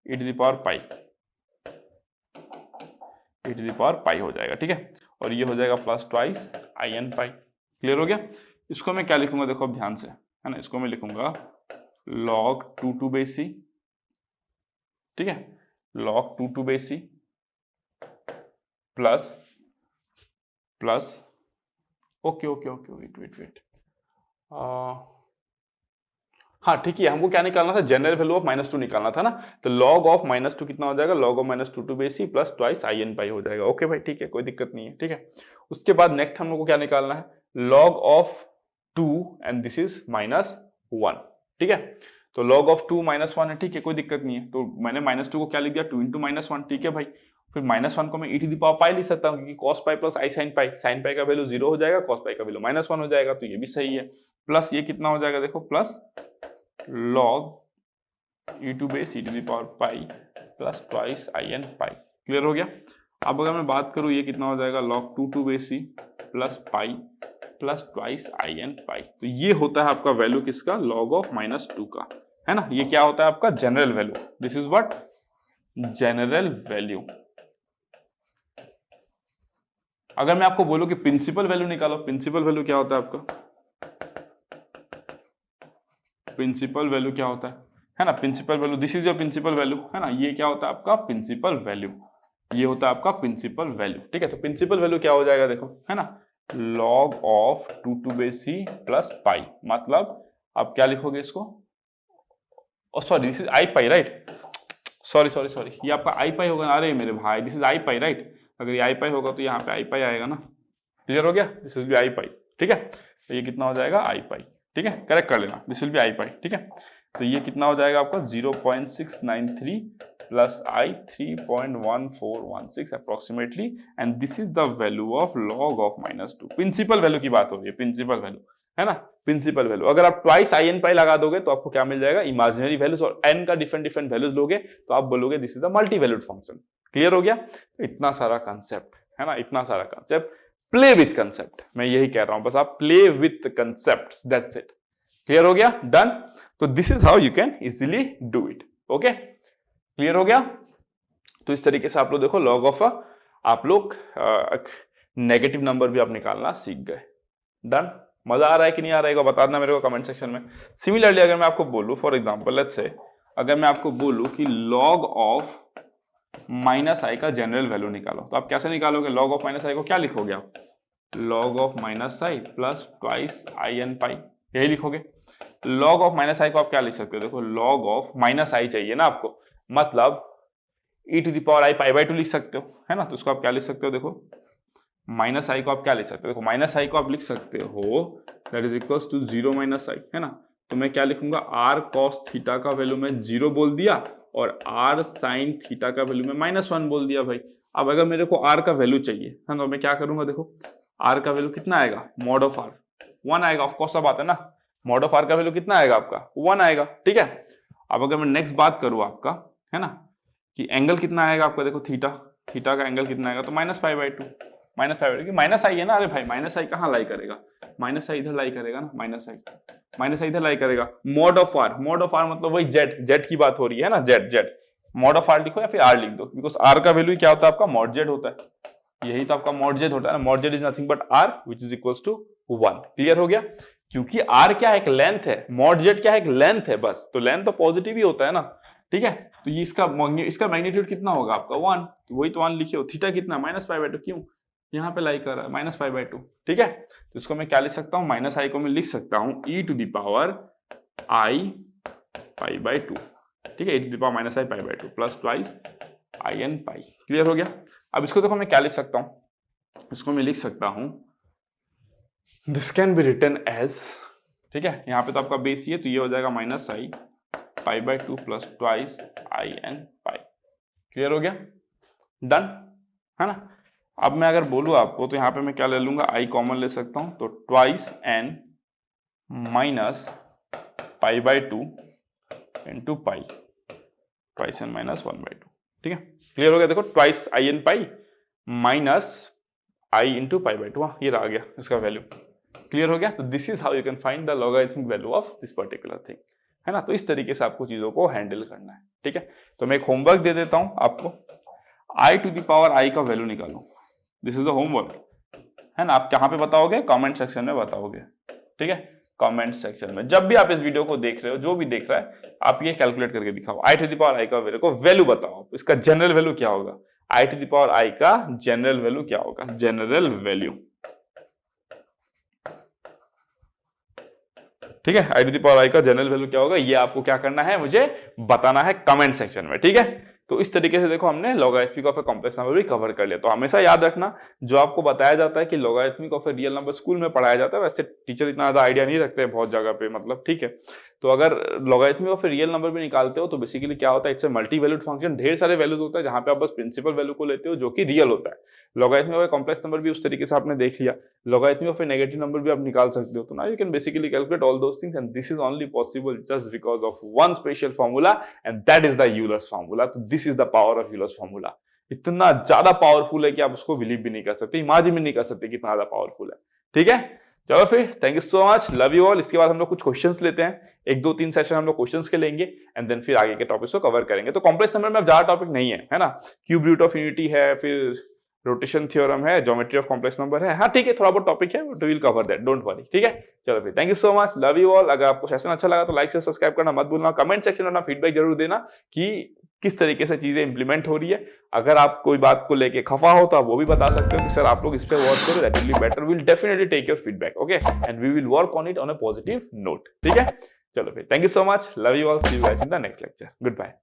e⁻π हो जाएगा, ठीक है। और ये हो जाएगा plus twice i n pi. Clear हो गया। इसको मैं क्या लिखूंगा, देखो अब ध्यान से, है ना, इसको मैं लिखूंगा log 2 बेस c, ठीक है, log 2 base c plus plus, okay, wait, हाँ ठीक है, हमको क्या निकालना था, जनरल वैल्यू ऑफ -2 निकालना था ना, तो log ऑफ -2 कितना हो जाएगा, log of -2 to base c plus twice i n pi हो जाएगा। ओके भाई ठीक है, कोई दिक्कत नहीं है। ठीक है, उसके बाद नेक्स्ट हम लोग को क्या निकालना है, log of 2 and this is -1। ठीक है, तो log ऑफ 2 -1 है, ठीक है कोई दिक्कत नहीं है। तो मैंने -2 को क्या लिख दिया, 2 इंटू -1। ठीक है भाई, फिर -1 को मैं e to the power pi लिख सकता हूँ, क्योंकि cos pi plus i sine pi का वैल्यू 0 हो जाएगा, cos पाई का वैल्यू -1 हो जाएगा, तो ये भी सही है। प्लस ये कितना हो जाएगा, देखो plus log e to base e to the power pi plus twice i n pi. Clear हो गया। अब अगर मैं बात करूं, ये कितना हो जाएगा, log 2 to base c plus pi plus twice i n pi. तो ये होता है आपका वैल्यू किसका, log ऑफ -2 का, है ना। ये क्या होता है आपका general value, this is what general value. अगर मैं आपको बोलूं कि प्रिंसिपल वैल्यू निकालो, प्रिंसिपल वैल्यू क्या होता है आपका, प्रिंसिपल वैल्यू क्या होता है ना, principal value, this is your principal value, है ना। ये क्या होता है आपका प्रिंसिपल वैल्यू, ये होता है आपका प्रिंसिपल वैल्यू। ठीक है, तो प्रिंसिपल वैल्यू क्या हो जाएगा, देखो है ना, log of 2 to base c plus pi, मतलब आप क्या लिखोगे इसको, sorry this is i pi right, sorry sorry sorry, ये आपका आई पाई होगा ना, अरे मेरे भाई this is i pi right, अगर ये आई पाई होगा तो यहाँ पे आई पाई आएगा ना। क्लियर हो गया, this will be i pi. ठीक है, तो ये कितना हो जाएगा आई पाई। ठीक है, करेक्ट कर लेना, this will be i pi. ठीक है, तो ये कितना हो जाएगा आपका 0.693 plus i 3.1416 approximately, and this is the value of log of -2। Principal value की बात हो रही है, प्रिंसिपल वैल्यू, है ना, प्रिंसिपल वैल्यू। अगर आप ट्वाइस आई एन पाई लगा दोगे तो आपको क्या मिल जाएगा, इमेजिनरी वैल्यूज, और एन का डिफरेंट डिफरेंट वैल्यूज लोगे तो आप बोलोगे this is a multi valued function. Clear हो गया, तो इतना सारा कंसेप्ट, है ना, इतना सारा कंसेप्ट, प्ले विथ कंसेप्ट, मैं यही कह रहा हूं बस, आप play with concept, that's it. Clear हो गया, डन। तो this is how you can easily do it. Okay, clear हो गया। तो इस तरीके से आप लोग देखो log ऑफ आप लोग नेगेटिव नंबर भी आप निकालना सीख गए। डन, मजा आ रहा है कि नहीं आ रहा है बताना मेरे को कमेंट सेक्शन में। सिमिलरली अगर मैं आपको बोलूं, फॉर एग्जांपल लेट्स से, अगर मैं आपको बोलूं कि log ऑफ -i का जनरल वैल्यू निकालो, तो आप कैसे निकालोगे, log ऑफ -i को क्या लिखोगे आप, log of -i plus twice i n pi, यही लिखोगे। log ऑफ -i को आप क्या लिख सकते हो, देखो log ऑफ -i चाहिए ना आपको, मतलब e to the power i pi by 2 लिख सकते हो, है ना। तो उसको आप क्या लिख सकते हो, देखो -i को आप क्या लिख सकते हो, देखो -i को आप लिख सकते हो that is equals to 0 -i, है ना। तो मैं क्या लिखूंगा, r cos थीटा का वैल्यू में 0 बोल दिया और r sin थीटा का वैल्यू में -1 बोल दिया भाई। अब अगर मेरे को r का वैल्यू चाहिए, है ना, तो मैं क्या करूंगा, देखो r का वैल्यू कितना आएगा, मॉड ऑफ r 1 आएगा, ऑफ कोर्स सब बात है ना, मॉड ऑफ r का वैल्यू कितना आएगा आपका 1 आएगा। ठीक है, अब अगर मैं नेक्स्ट बात करूं आपका, है ना, कि एंगल कितना आएगा आपका, देखो थीटा, थीटा का एंगल कितना आएगा, तो -π/2, -π/2 माइनस आई है ना, अरे भाई माइनस आई कहाँ लाई करेगा, माइनस आई इधर लाई करेगा ना, माइनस आई इधर लाई करेगा। Mod of r, mod of r मतलब वही जेड की बात हो रही है ना, जेड मॉड ऑफ r लिखो या फिर r लिख दो, बिकॉज r का वैल्यू क्या होता है आपका, मॉड जेड होता है, यही तो आपका मॉड जेड होता है ना, mod z is nothing but r which is equals to 1। Clear हो गया, क्योंकि r क्या है, एक लेंथ है, मॉड जेड क्या है, एक लेंथ है बस, तो लेंथ तो पॉजिटिव ही होता है ना। ठीक है, तो ये इसका मैग्नीट्यूड कितना होगा आपका 1, तो वही तो 1 लिखे हो। थीटा कितना, -π/2, क्यों यहाँ पे लाई कर रहा है, -π/2। ठीक है, तो इसको मैं क्या लिख सकता हूँ, -i को मैं लिख सकता हूँ e to the power i π/2। ठीक है, e to the power -i π/2 plus twice i n pi. Clear हो गया। अब इसको देखो मैं क्या लिख सकता हूँ, इसको मैं लिख सकता हूँ this can be written as, ठीक है, यहाँ पे तो आपका बेस ही है, तो ये हो जाएगा -i π/2 plus twice i n pi. Clear हो गया, डन, है ना। अब मैं अगर बोलूं आपको, तो यहाँ पे मैं क्या ले लूंगा, i कॉमन ले सकता हूं, तो twice n minus π/2 into pi, twice n minus 1/2। ठीक है, क्लियर हो गया। देखो twice i n pi minus i into π/2, हाँ ये आ गया इसका वैल्यू। क्लियर हो गया, तो this is how you can find the logarithmic value of this particular thing, है ना। तो इस तरीके से आपको चीजों को हैंडल करना है। ठीक है, तो मैं एक होमवर्क दे देता हूं आपको, i to the power i का वैल्यू निकालो, दिस इज द होमवर्क, है ना। आप कहाँ पे बताओगे, कमेंट सेक्शन में बताओगे। ठीक है, कमेंट सेक्शन में जब भी आप इस वीडियो को देख रहे हो, जो भी देख रहा है, आप ये कैलकुलेट करके दिखाओ, i to the power i का वैल्यू को वैल्यू बताओ, इसका जनरल वैल्यू क्या होगा, i to the power i का जनरल वैल्यू क्या होगा, जनरल वैल्यू। ठीक है। I to the power i का जनरल वैल्यू क्या होगा ये आपको क्या करना है, मुझे बताना है कमेंट सेक्शन में। ठीक है, तो इस तरीके से देखो हमने logarithmic of a complex number भी कवर कर लिया। तो हमेशा याद रखना जो आपको बताया जाता है कि logarithmic of a real number school में पढ़ाया जाता है, वैसे टीचर इतना ज्यादा आइडिया नहीं रखते हैं बहुत जगह पे, मतलब ठीक है। तो अगर logarithmic of a real number भी निकालते हो तो बेसिकली क्या होता है, it's a multi valued function, ढेर सारे वैल्यूज होता है जहां पे आप बस प्रिंसिपल वैल्यू को लेते हो जो कि रियल होता है। Logarithmic of a complex number भी उस तरीके से आपने देख लिया। Logarithmic of a negative number भी आप निकाल सकते हो। तो now you can basically calculate all those things and this is only possible just because of one special formula and that is the Euler's formula. तो this is the power of Euler's formula. इतना ज्यादा powerful है कि आप उसको believe भी नहीं कर सकते, इमेजिन भी नहीं कर सकते कितना ज्यादा पावरफुल है। ठीक है, चलो फिर thank you so much, love you all. इसके बाद हम लोग कुछ क्वेश्चंस लेते हैं, 1 2 3 सेशन हम लोग क्वेश्चंस के लेंगे एंड देन फिर आगे के टॉपिक्स को कवर करेंगे। तो कॉम्प्लेक्स नंबर में अब ज्यादा टॉपिक नहीं है ना, क्यूब रूट ऑफ यूनिटी है, फिर रोटेशन थ्योरम है, ज्योमेट्री ऑफ कॉम्प्लेक्स नंबर है, हाँ ठीक है, थोड़ा बहुत टॉपिक है but we will cover that, don't worry. ठीक है, चलो फिर thank you so much, love you all. अगर आपको सेशन अच्छा लगा तो लाइक से सब्सक्राइब करना मत भूलना, कमेंट सेक्शन में अपना फीडबैक जरूर देना कि किस तरीके से चीजें इंप्लीमेंट हो रही है। अगर आप कोई बात को लेके खफा हो तो आप वो भी बता सकते हो कि सर आप लोग इस पे वर्क करो, that will be better, we will definitely take your feedback, okay, and we will work on it on a positive note. ठीक है, चलो फिर thank you so much, love you all, see you guys in the next lecture, good bye.